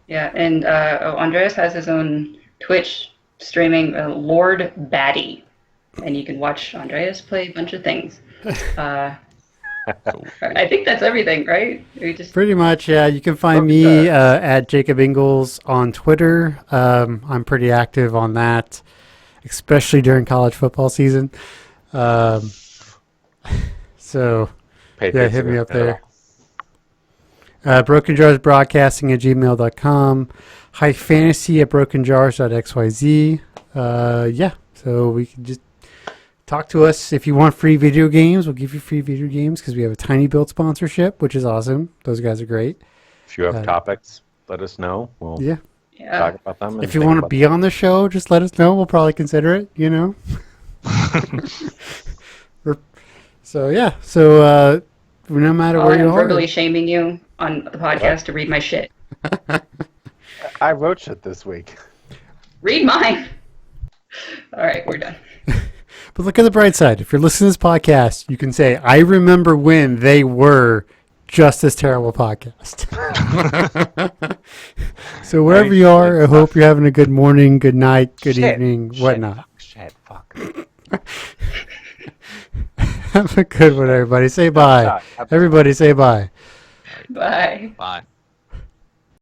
Yeah, and Andreas has his own Twitch streaming, Lord Batty. And you can watch Andreas play a bunch of things. I think that's everything, right? Pretty much, yeah. You can find me at Jacob Ingalls on Twitter. I'm pretty active on that, especially during college football season. So, yeah, hit me up there. Broken Jars Broadcasting at gmail.com. High Fantasy at brokenjars.xyz. Yeah, so we can just talk to us. If you want free video games, we'll give you free video games because we have a Tiny Build sponsorship, which is awesome. Those guys are great. If you have topics, let us know. We'll talk about them. If you want to be on the show, just let us know. We'll probably consider it, So, yeah. So, no matter where you are. I'm verbally shaming you on the podcast to read my shit. I wrote shit this week. Read mine. All right, we're done. But look at the bright side. If you're listening to this podcast, you can say, I remember when they were just this terrible podcast. So wherever you are, I hope you're having a good morning, good night, good evening, whatnot. Fuck. Have a good one, everybody. Say bye. Everybody say bye. Bye. Bye.